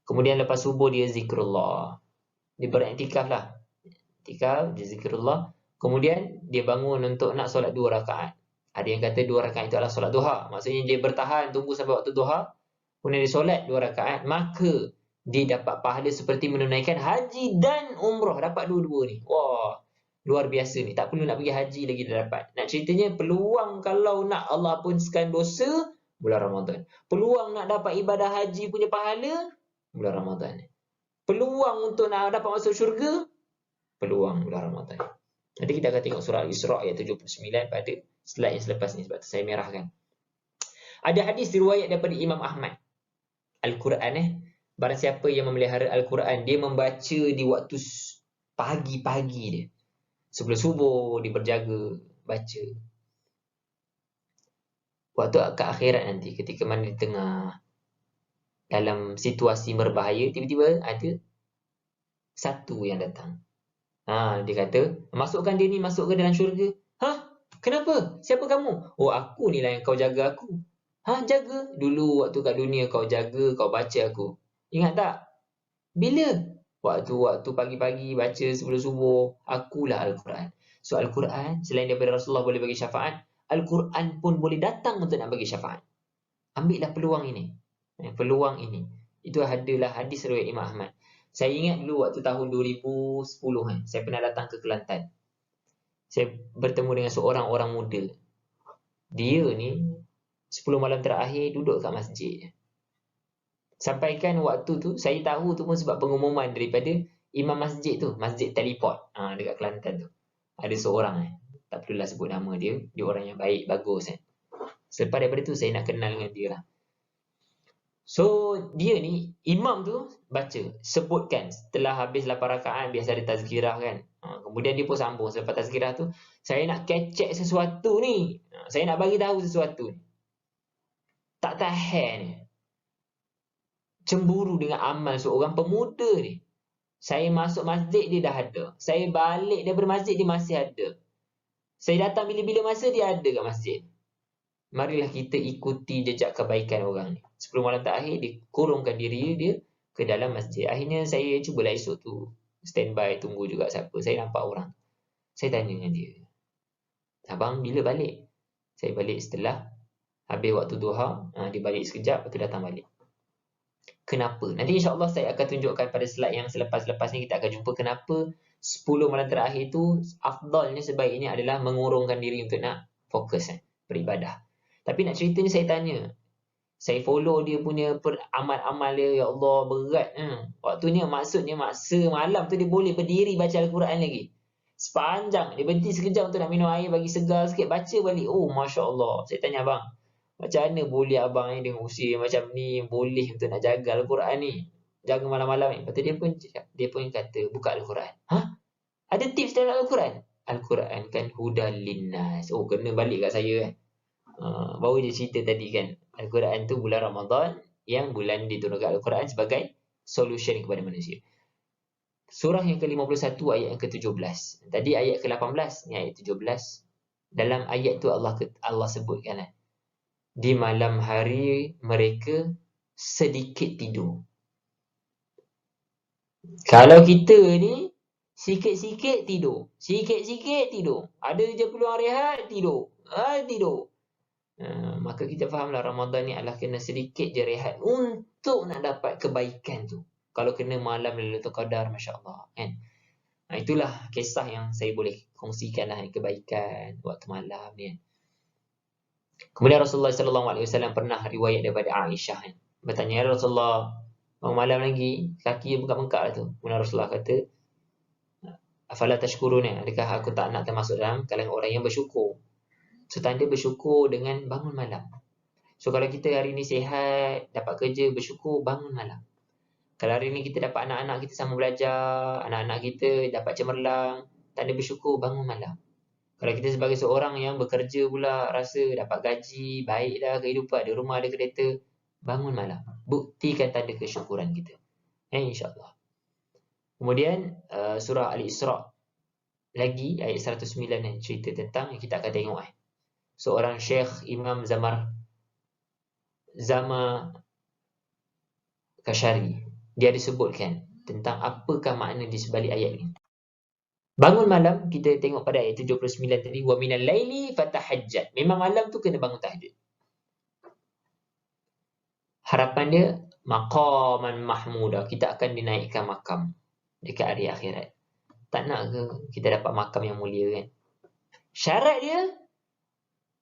kemudian lepas subuh dia zikrullah, dia beriktikaf lah, iktikaf, dia zikrullah, kemudian dia bangun untuk nak solat 2 rakaat. Ada yang kata 2 rakaat itu adalah solat duha, maksudnya dia bertahan tunggu sampai waktu duha, kemudian dia solat 2 rakaat, maka dia dapat pahala seperti menunaikan haji dan umrah. Dapat dua-dua ni. Wah, luar biasa ni. Tak perlu nak pergi haji lagi dah dapat. Nak ceritanya, peluang kalau nak Allah hapuskan dosa, bulan Ramadan. Peluang nak dapat ibadah haji punya pahala, bulan Ramadan. Peluang untuk nak dapat masuk syurga, peluang bulan Ramadan. Nanti kita akan tengok surah Al-Isra ayat 79 pada slide yang selepas ni, sebab tu saya merahkan. Ada hadis riwayat daripada Imam Ahmad. Al-Quran barang siapa yang memelihara Al-Quran, dia membaca di waktu pagi-pagi dia. Sebelum subuh, dia berjaga, baca. Waktu ke akhirat nanti, ketika mana di tengah dalam situasi berbahaya, tiba-tiba ada satu yang datang. Dia kata, masukkan dia ni masuk ke dalam syurga. Kenapa? Siapa kamu? Oh, aku ni lah yang kau jaga aku. Jaga? Dulu waktu kat dunia kau jaga, kau baca aku. Ingat tak? Bila? Waktu pagi-pagi baca sebelum subuh, akulah Al-Quran. So Al-Quran, selain daripada Rasulullah boleh bagi syafaat, Al-Quran pun boleh datang untuk nak bagi syafaat. Ambillah peluang ini. Peluang ini. Itu adalah hadis riwayat Imam Ahmad. Saya ingat dulu waktu tahun 2010 saya pernah datang ke Kelantan. Saya bertemu dengan seorang orang muda. Dia ni 10 malam terakhir duduk kat masjid. Sampaikan waktu tu, saya tahu tu pun sebab pengumuman daripada imam masjid tu, masjid teleport dekat Kelantan tu. Ada seorang tak perlulah sebut nama dia, dia orang yang baik, bagus Selepas daripada tu saya nak kenal dengan dia lah. So dia ni imam tu baca, sebutkan setelah habis 8 rakaat biasa ada tazkirah kan. Kemudian dia pun sambung selepas tazkirah tu, saya nak kecek sesuatu ni. Saya nak bagi tahu sesuatu ni. Tak tahan ni. Cemburu dengan amal seorang pemuda ni. Saya masuk masjid dia dah ada. Saya balik daripada masjid dia masih ada. Saya datang bila-bila masa dia ada kat masjid. Marilah kita ikuti jejak kebaikan orang ni. 10 malam terakhir dia kurungkan diri dia ke dalam masjid. Akhirnya saya cubalah esok tu standby tunggu juga siapa. Saya nampak orang. Saya tanya dengan dia. Abang bila balik? Saya balik setelah habis waktu duha. Dia balik sekejap lepas tu datang balik. Kenapa? Nanti insya-Allah saya akan tunjukkan pada slide yang selepas-lepas ni kita akan jumpa kenapa 10 malam terakhir tu afdalnya sebaiknya adalah mengurungkan diri untuk nak fokus beribadah. Tapi nak cerita ni saya tanya. Saya follow dia punya amal-amal dia. Ya Allah, berat. Waktunya maksudnya masa malam tu dia boleh berdiri baca Al-Quran lagi. Sepanjang. Dia berhenti sekejap untuk nak minum air, bagi segar sikit, baca balik. Oh, Masya Allah. Saya tanya abang, macam mana boleh abang ni dengan usia macam ni boleh untuk nak jaga Al-Quran ni? Jaga malam-malam ni. Lepas tu dia pun kata, buka Al-Quran. Ada tips dalam Al-Quran? Al-Quran kan hudan linnas. Oh, kena balik kat saya kan. Baru dia cerita tadi kan, Al-Quran tu bulan Ramadan yang bulan diturunkan Al-Quran sebagai solution kepada manusia. Surah yang ke-51 ayat yang ke-17. Tadi ayat ke-18, ni ayat 17. Dalam ayat tu Allah sebutkan di malam hari mereka sedikit tidur. Kalau kita ni sikit-sikit tidur, sikit-sikit tidur. Ada je peluang rehat, tidur. Tidur. Maka kita fahamlah Ramadan ni adalah kena sedikit je rehat untuk nak dapat kebaikan tu. Kalau kena malam Lailatul Qadar, Masya Allah kan. Itulah kisah yang saya boleh kongsikan lah, kebaikan waktu malam ni kan. Kemudian Rasulullah SAW pernah riwayat daripada Aisyah kan. Bertanya, ya Rasulullah, malam lagi kaki bengkak-bengkak lah tu. Kemudian Rasulullah kata, afala tashkuruna, adakah aku tak nak termasuk dalam kalangan orang yang bersyukur? So tanda bersyukur dengan bangun malam. So kalau kita hari ni sihat, dapat kerja, bersyukur bangun malam. Kalau hari ni kita dapat anak-anak kita sama belajar, anak-anak kita dapat cemerlang, tanda bersyukur bangun malam. Kalau kita sebagai seorang yang bekerja pula, rasa dapat gaji, baik dah kehidupan, ada rumah, ada kereta, bangun malam. Buktikan tanda kesyukuran kita. InsyaAllah. Kemudian surah Al-Isra' lagi ayat 109 yang cerita tentang yang kita akan tengok seorang Syekh Imam Zamakshari, dia disebutkan tentang apakah makna di sebalik ayat ini. Bangun malam, kita tengok pada ayat 79 tadi, wa minal laili fatahajjat. Memang malam tu kena bangun tahajud. Harapan dia maqaman mahmuda, kita akan dinaikkan makam dekat hari akhirat. Tak nak ke kita dapat makam yang mulia kan? Syarat dia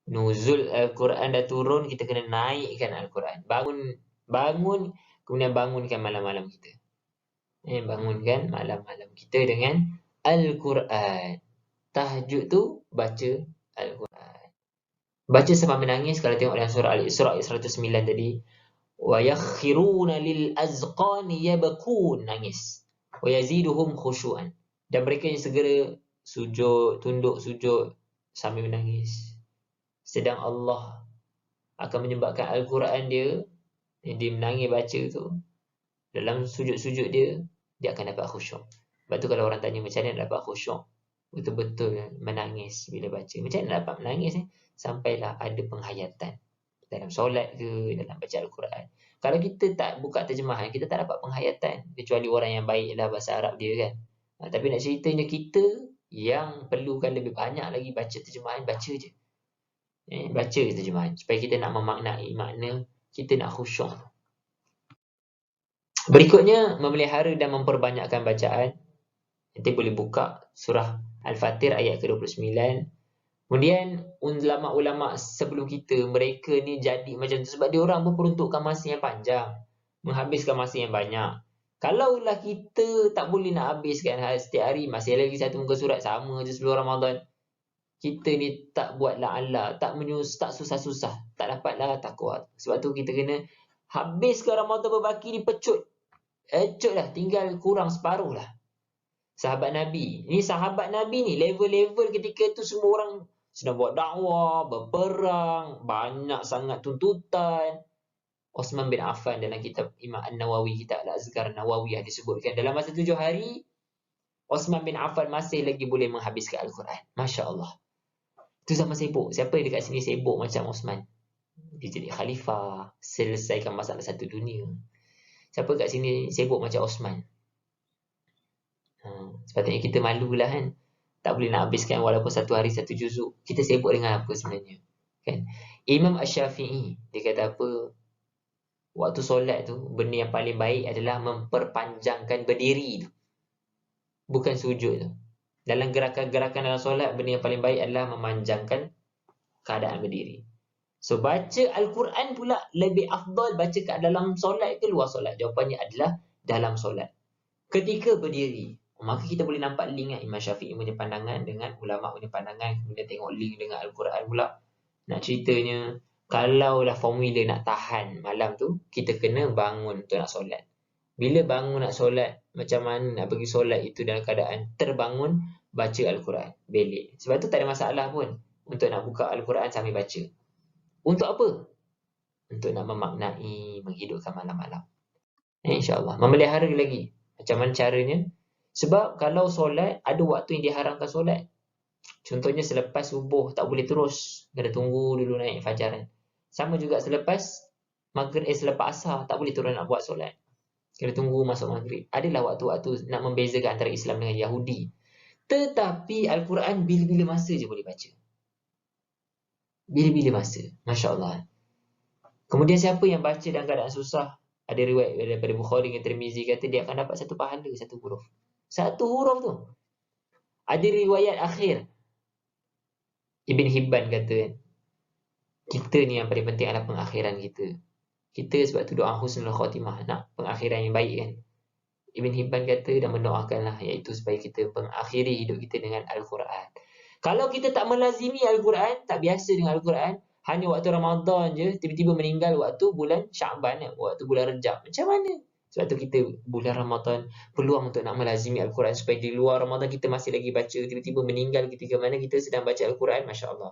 nuzul Al-Quran dah turun, kita kena naikkan Al-Quran. Bangun, kemudian bangunkan malam-malam kita. Bangunkan malam-malam kita dengan Al-Quran. Tahajud tu baca Al-Quran. Baca sampai menangis. Kalau tengok dalam surah Al-Isra' 109 tadi, wa yakhiruna lil azqani yabkun, nangis. Wa yaziduhum khusyu'an. Dan mereka yang segera sujud, tunduk sujud sambil menangis. Sedang Allah akan menyebabkan Al-Quran dia menangis baca tu, dalam sujud-sujud dia akan dapat khusyuk. Sebab tu kalau orang tanya macam mana nak dapat khusyuk, betul-betul menangis bila baca. Macam mana dapat menangis sampailah ada penghayatan dalam solat ke, dalam baca Al-Quran. Kalau kita tak buka terjemahan, kita tak dapat penghayatan, kecuali orang yang baiklah bahasa Arab dia kan. Tapi nak ceritanya kita yang perlukan lebih banyak lagi baca terjemahan, baca je. Baca terjemahan supaya kita nak memaknai makna, kita nak khusyuk. Berikutnya, memelihara dan memperbanyakkan bacaan. Nanti boleh buka surah Al-Fatir ayat ke-29. Kemudian ulama-ulama sebelum kita, mereka ni jadi macam tu sebab dia orang memperuntukkan masa yang panjang, menghabiskan masa yang banyak. Kalaulah kita tak boleh nak habiskan setiap hari, masih lagi satu muka surat sama je sebelum Ramadan, kita ni tak buatlah Allah, tak susah-susah, tak dapatlah takwa. Sebab tu kita kena Habis ke Ramadan berbaki dipecut. Ecut lah, tinggal kurang separuh lah. Sahabat Nabi. Ni sahabat Nabi ni, level-level ketika tu semua orang sedang buat dakwah, berperang, banyak sangat tuntutan. Osman bin Affan dalam kitab Imam An-Nawawi, kitab Al-Azkar Nawawiyah disebutkan, dalam masa 7 hari, Osman bin Affan masih lagi boleh menghabiskan Al-Quran. Masya Allah. Itu zaman sibuk. Siapa yang dekat sini sibuk macam Osman? Dia jadi khalifah, selesaikan masalah satu dunia. Siapa kat sini sibuk macam Osman? Sepatutnya kita malulah kan. Tak boleh nak habiskan walaupun satu hari satu juzuk. Kita sibuk dengan apa sebenarnya? Kan? Imam Asy-Syafi'i, dia kata apa? Waktu solat tu, benda yang paling baik adalah memperpanjangkan berdiri tu. Bukan sujud tu. Dalam gerakan-gerakan dalam solat, benda yang paling baik adalah memanjangkan keadaan berdiri. So, baca Al-Quran pula lebih afdal baca kat dalam solat ke luar solat? Jawapannya adalah dalam solat. Ketika berdiri, maka kita boleh nampak link kan, Imam Syafi'i punya pandangan dengan ulama' punya pandangan. Kemudian tengok link dengan Al-Quran pula. Nak ceritanya, kalaulah formula nak tahan malam tu, kita kena bangun untuk nak solat. Bila bangun nak solat, macam mana nak pergi solat itu dalam keadaan terbangun, baca Al-Quran, belik. Sebab tu tak ada masalah pun untuk nak buka Al-Quran sambil baca. Untuk apa? Untuk nak memaknai, menghidupkan malam-malam. InsyaAllah. Memelihara lagi. Macam mana caranya? Sebab kalau solat, ada waktu yang diharamkan solat. Contohnya selepas subuh tak boleh terus. Kena tunggu dulu naik fajaran. Sama juga selepas selepas asar tak boleh terus nak buat solat. Kena tunggu masuk maghrib. Adalah waktu-waktu nak membezakan antara Islam dengan Yahudi. Tetapi Al-Quran bila-bila masa je boleh baca. Bila-bila masa. Masya Allah. Kemudian siapa yang baca dalam keadaan susah, ada riwayat daripada Bukhari dengan Tirmizi kata dia akan dapat satu pahala, satu huruf. Satu huruf tu. Ada riwayat akhir. Ibn Hibban kata, kita ni yang paling penting adalah pengakhiran kita. Kita sebab tu doa husnul khatimah, nak pengakhiran yang baik kan. Ibn Hibban kata dan mendoakanlah, iaitu supaya kita mengakhiri hidup kita dengan Al-Quran. Kalau kita tak melazimi Al-Quran, tak biasa dengan Al-Quran, hanya waktu Ramadan je, tiba-tiba meninggal waktu bulan Sya'ban, waktu bulan Rejab. Macam mana? Sebab tu kita bulan Ramadan peluang untuk nak melazimi Al-Quran, supaya di luar Ramadan kita masih lagi baca, tiba-tiba meninggal ketika mana kita sedang baca Al-Quran. Masya Allah,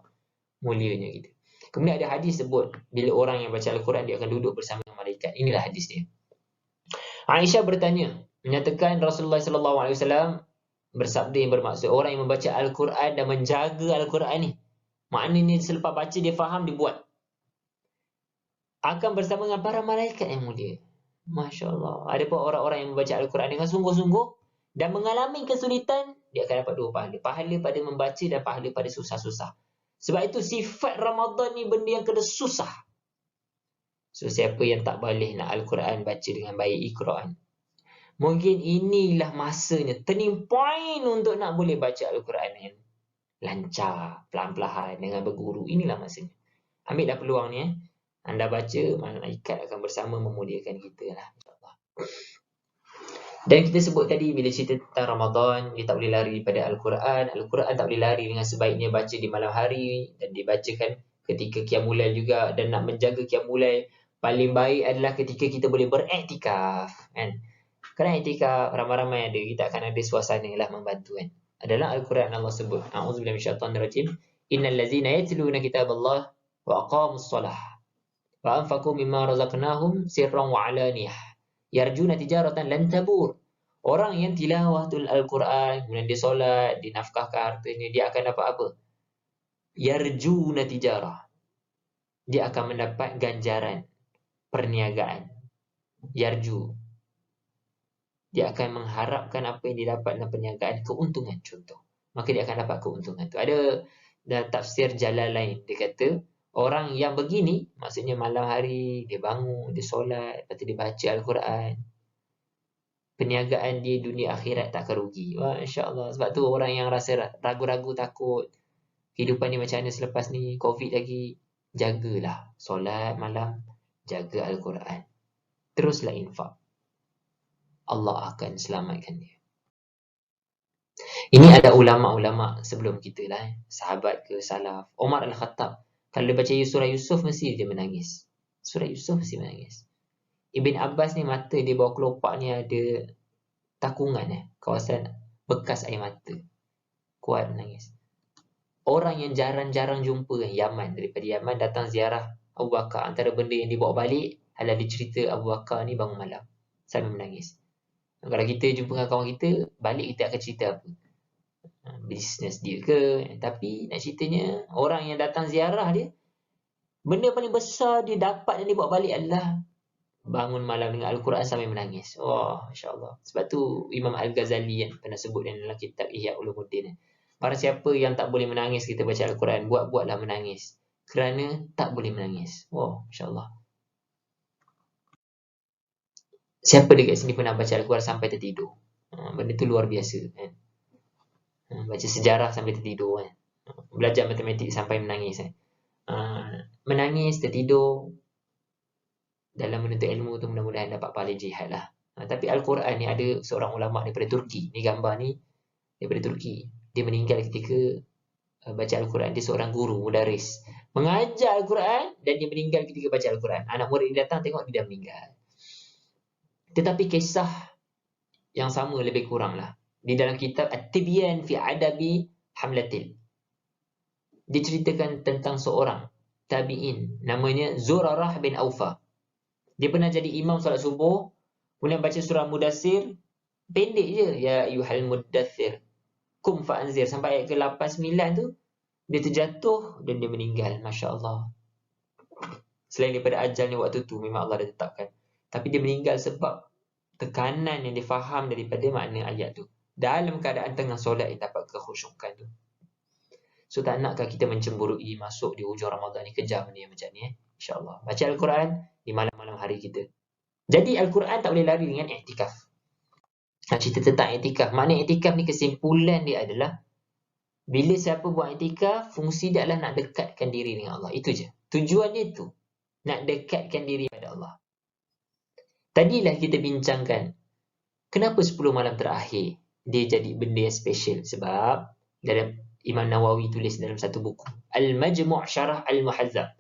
mulianya kita. Kemudian ada hadis sebut, bila orang yang baca Al-Quran, dia akan duduk bersama malaikat. Inilah hadis dia. Aisyah bertanya, menyatakan Rasulullah SAW bersabda yang bermaksud, orang yang membaca Al-Quran dan menjaga Al-Quran ni, maknanya selepas baca dia faham, dia buat, akan bersama dengan para malaikat yang mulia. Masya Allah. Ada pun orang-orang yang membaca Al-Quran dengan sungguh-sungguh dan mengalami kesulitan, dia akan dapat dua pahala. Pahala pada membaca dan pahala pada susah-susah. Sebab itu sifat Ramadan ni benda yang kena susah. So siapa yang tak boleh nak Al-Quran baca dengan baik, Iqra'an. Mungkin inilah masanya, turning point untuk nak boleh baca Al-Quran yang lancar, pelan-pelan dengan berguru. Inilah masanya. Ambillah peluang ni. Anda baca, malaikat akan bersama memuliakan kita lah. InsyaAllah. Dan kita sebut tadi, bila cerita tentang Ramadan, dia tak boleh lari daripada Al-Quran. Al-Quran tak boleh lari dengan sebaiknya baca di malam hari. Dan dibacakan ketika Qiyamul juga. Dan nak menjaga Qiyamul paling baik adalah ketika kita boleh berektikaf. Kan? Kerana iktikaf, ramai-ramai ada. Kita akan ada suasana lah membantu kan. Adalah Al-Quran Allah sebut. A'udzubillahi minasyaitonirrajim. Innal ladzina yatluna kitaballah wa aqamus shalah wa anfaqu mimma razaqnahum sirran wa alaniyah yarjuna tijaratan lan tabur. Orang yang tilawatul Al-Quran, kemudian dia solat, dia nafkahkan hartanya, dia akan dapat apa? Yarjuna tijarah. Dia akan mendapat ganjaran perniagaan. Yarju. Dia akan mengharapkan apa yang didapat dalam perniagaan, keuntungan contoh. Maka dia akan dapat keuntungan tu. Ada dalam tafsir Jalalain, dia kata, orang yang begini, maksudnya malam hari, dia bangun, dia solat, lepas tu dia baca Al-Quran. Perniagaan dia dunia akhirat tak akan rugi. Wah, insya-Allah. Sebab tu orang yang rasa ragu-ragu, takut, kehidupan ni macam mana selepas ni, COVID lagi, jagalah solat malam, jaga Al-Quran. Teruslah infak. Allah akan selamatkan dia. Ini ada ulama-ulama sebelum kita lah. Sahabat ke salaf. Umar Al-Khattab. Kalau dia baca surah Yusuf, mesti dia menangis. Surah Yusuf mesti menangis. Ibn Abbas ni mata di bawah kelopak ni ada takungan, kawasan bekas air mata. Kuat menangis. Orang yang jarang-jarang jumpa Yaman, daripada Yaman datang ziarah Abu Bakar. Antara benda yang dibawa balik adalah dicerita Abu Bakar ni bangun malam sambil menangis. Kalau kita jumpa dengan kawan kita, balik kita akan cerita apa? Bisnes dia ke? Tapi nak ceritanya, orang yang datang ziarah dia, benda paling besar dia dapat dan dia bawa balik adalah bangun malam dengan Al-Quran sambil menangis. Wah, Masya Allah. Sebab tu Imam Al-Ghazali kan pernah sebut dalam kitab Ihya Ulumuddin. Para siapa yang tak boleh menangis kita baca Al-Quran, buat-buatlah menangis. Kerana tak boleh menangis. Wah, Masya Allah. Siapa dekat sini pernah baca Al-Quran sampai tertidur? Benda tu luar biasa kan. Baca sejarah sampai tertidur kan. Belajar matematik sampai menangis kan. Menangis, tertidur, dalam menuntut ilmu tu mudah-mudahan dapat pahala jihad lah. Tapi Al-Quran ni ada seorang ulama daripada Turki. Ni gambar ni daripada Turki. Dia meninggal ketika baca Al-Quran. Dia seorang guru, mudaris. Mengajar Al-Quran dan dia meninggal ketika baca Al-Quran. Anak murid dia datang tengok dia dah meninggal. Tetapi kisah yang sama lebih kurang lah. Di dalam kitab At-Tibyan fi Adabi Hamlatil. Diceritakan tentang seorang tabi'in. Namanya Zurarah bin Aufa. Dia pernah jadi imam solat subuh, kemudian baca surah Mudassir, pendek je, ya ayyuhal muddathir, kum fa'anzir, sampai ayat ke-8, 9 tu, dia terjatuh dan dia meninggal, Masya Allah. Selain daripada ajalnya waktu tu, memang Allah dah tetapkan. Tapi dia meninggal sebab tekanan yang dia faham daripada makna ayat tu. Dalam keadaan tengah solat, dia dapat kekhusyukan tu. So tak nakkah kita mencemburui masuk di hujung Ramadan ni, kejam ni macam ni InsyaAllah. Baca Al-Quran di malam-malam hari kita. Jadi Al-Quran tak boleh lari dengan iktikaf. Cerita tentang iktikaf. Makna iktikaf ni kesimpulan dia adalah bila siapa buat iktikaf, fungsi dia adalah nak dekatkan diri dengan Allah. Itu je. Tujuan dia tu. Nak dekatkan diri pada Allah. Tadilah kita bincangkan kenapa 10 malam terakhir dia jadi benda yang special. Sebab dalam Imam Nawawi tulis dalam satu buku Al-Majmu' Syarah Al-Muhazzab.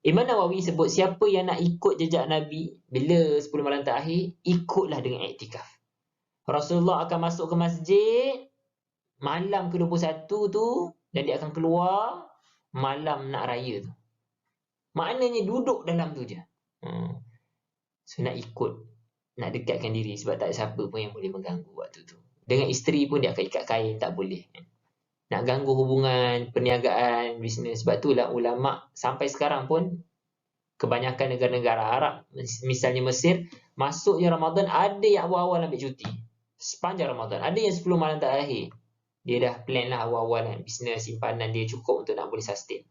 Imam Nawawi sebut siapa yang nak ikut jejak Nabi bila 10 malam terakhir, ikutlah dengan iktikaf. Rasulullah akan masuk ke masjid malam ke-21 tu dan dia akan keluar malam nak raya tu. Maknanya duduk dalam tu je. So nak ikut, nak dekatkan diri sebab tak ada siapa pun yang boleh mengganggu waktu tu. Dengan isteri pun dia akan ikat kain, tak boleh. Nak ganggu hubungan, perniagaan, bisnes. Sebab itulah ulama' sampai sekarang pun kebanyakan negara-negara Arab, misalnya Mesir, masuknya Ramadan ada yang awal-awal ambil cuti. Sepanjang Ramadan. Ada yang 10 malam terakhir. Dia dah plan lah awal-awal kan. Bisnes, simpanan dia cukup untuk nak boleh sustain.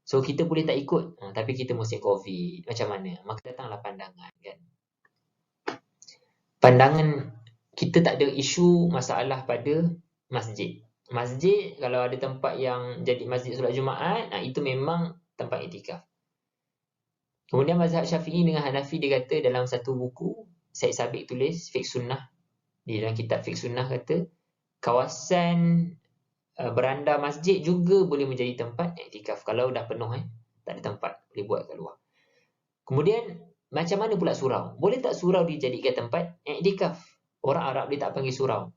So kita boleh tak ikut. Tapi kita musim COVID. Macam mana? Maka datanglah pandangan kan. Pandangan, kita tak ada isu masalah pada masjid. Masjid, kalau ada tempat yang jadi masjid solat Jumaat, itu memang tempat iktikaf. Kemudian mazhab Syafi'i dengan Hanafi, dia kata dalam satu buku, Syed Sabiq tulis, Fiqh Sunnah. Di dalam kitab Fiqh Sunnah kata, kawasan beranda masjid juga boleh menjadi tempat iktikaf. Kalau dah penuh, tak ada tempat, boleh buat kat luar. Kemudian, macam mana pula surau? Boleh tak surau dijadikan tempat iktikaf? Orang Arab dia tak panggil surau.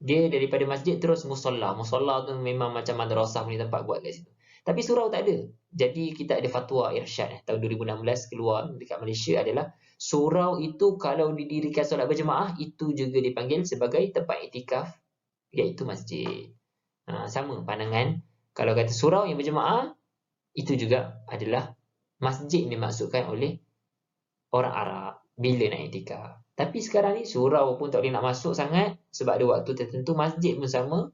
Dia daripada masjid terus musalla. Musalla tu memang macam madrasah punya tempat buat kat situ. Tapi surau tak ada. Jadi kita ada fatwa irsyad tahun 2016 keluar dekat Malaysia adalah surau itu kalau didirikan solat berjemaah itu juga dipanggil sebagai tempat iktikaf, iaitu masjid. Sama pandangan. Kalau kata surau yang berjemaah itu juga adalah masjid yang dimaksudkan oleh orang Arab bila nak iktikaf. Tapi sekarang ni surau pun tak boleh nak masuk sangat sebab ada waktu tertentu, masjid pun sama.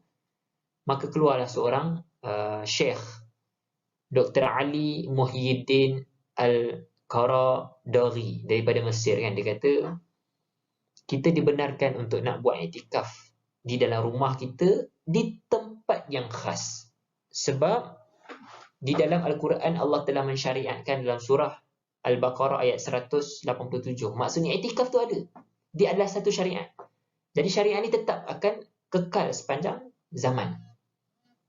Maka keluarlah seorang Syekh Dr. Ali Muhyiddin Al-Qaradaghi daripada Mesir kan. Dia kata kita dibenarkan untuk nak buat iktikaf di dalam rumah kita di tempat yang khas. Sebab di dalam Al-Quran Allah telah mensyariatkan dalam surah Al-Baqarah ayat 187. Maksudnya iktikaf tu ada. Dia adalah satu syariat. Jadi syariat ni tetap akan kekal sepanjang zaman.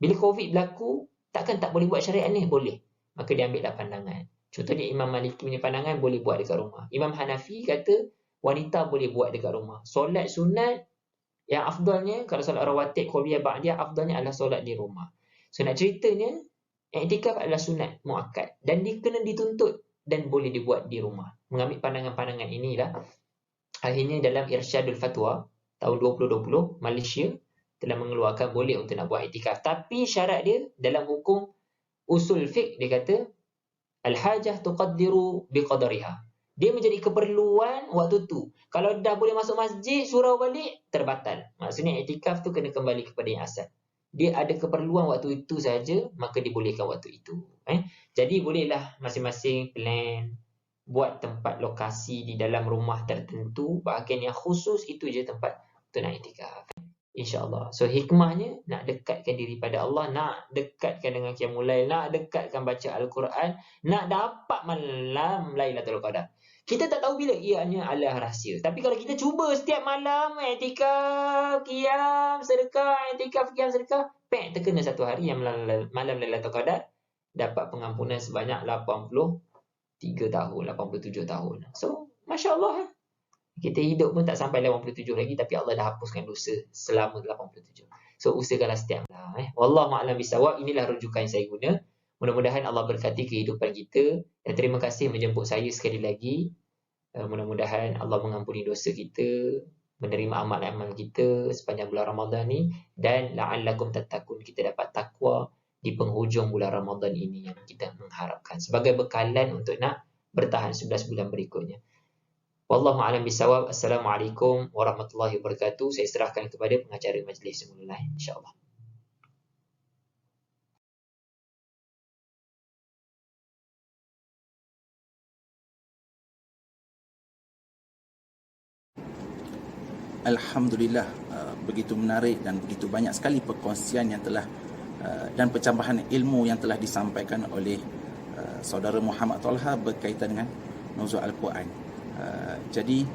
Bila COVID berlaku, takkan tak boleh buat syariat ni? Boleh. Maka dia ambillah pandangan. Contohnya Imam Maliki punya pandangan boleh buat dekat rumah. Imam Hanafi kata wanita boleh buat dekat rumah. Solat sunat yang afdalnya, kalau solat rawatib, qabliyah, ba'diyah, afdalnya adalah solat di rumah. So nak ceritanya, iktikaf adalah sunat muakkad dan dia kena dituntut dan boleh dibuat di rumah. Mengambil pandangan-pandangan inilah, akhirnya dalam Irsyadul Fatwa tahun 2020, Malaysia telah mengeluarkan boleh untuk nak buat iktikaf. Tapi syarat dia dalam hukum usul fiqh, dia kata al-hajah tuqaddiru biqadariha. Dia menjadi keperluan waktu tu. Kalau dah boleh masuk masjid, surau balik, terbatal. Maksudnya iktikaf tu kena kembali kepada yang asal. Dia ada keperluan waktu itu saja, maka dibolehkan waktu itu. Jadi bolehlah masing-masing plan, buat tempat lokasi di dalam rumah tertentu, bahagian yang khusus itu je tempat untuk nak iktikaf. InsyaAllah. So hikmahnya nak dekatkan diri pada Allah, nak dekatkan dengan Qiyamul Lail, nak dekatkan baca Al-Quran, nak dapat malam Lailatul Qadar. Kita tak tahu bila ianya adalah rahsia. Tapi kalau kita cuba setiap malam iktikaf, qiyam, sedekah, iktikaf, qiyam, sedekah, terkena satu hari yang malam Lailatul Qadar, dapat pengampunan sebanyak 83 tahun, 87 tahun. So, Masya Allah. Kita hidup pun tak sampai 87 lagi, tapi Allah dah hapuskan dosa selama 87. So, usahakanlah setiap malam. Wallahu a'lam bisawab. Inilah rujukan yang saya guna. Mudah-mudahan Allah berkati kehidupan kita. Dan terima kasih menjemput saya sekali lagi. Mudah-mudahan Allah mengampuni dosa kita, menerima amal-amal kita sepanjang bulan Ramadan ni, dan la'allakum tattaqun, kita dapat takwa di penghujung bulan Ramadan ini yang kita mengharapkan sebagai bekalan untuk nak bertahan 11 bulan berikutnya. Wallahu a'lam bisawab. Assalamualaikum warahmatullahi wabarakatuh. Saya serahkan kepada pengacara majlis semula insya-Allah. Alhamdulillah, begitu menarik dan begitu banyak sekali perkongsian yang telah dan pencambahan ilmu yang telah disampaikan oleh saudara Muhammad Talha berkaitan dengan nuzul Al-Quran. Jadi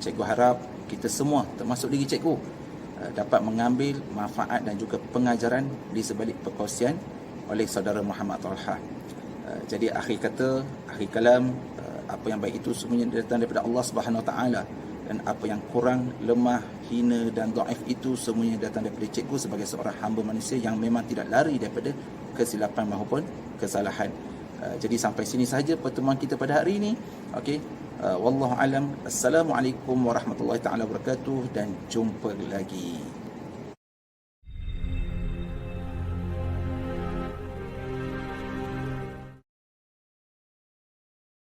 cikgu harap kita semua, termasuk diri cikgu, dapat mengambil manfaat dan juga pengajaran di sebalik perkongsian oleh saudara Muhammad Talha. Jadi akhir kata, akhir kalam, apa yang baik itu semuanya datang daripada Allah Subhanahu Wa Taala, dan apa yang kurang, lemah, hina dan dhaif itu semuanya datang daripada cikgu sebagai seorang hamba manusia yang memang tidak lari daripada kesilapan maupun kesalahan. Jadi sampai sini sahaja pertemuan kita pada hari ini. Okey. Wallahu alam. Assalamualaikum warahmatullahi taala wabarakatuh dan jumpa lagi.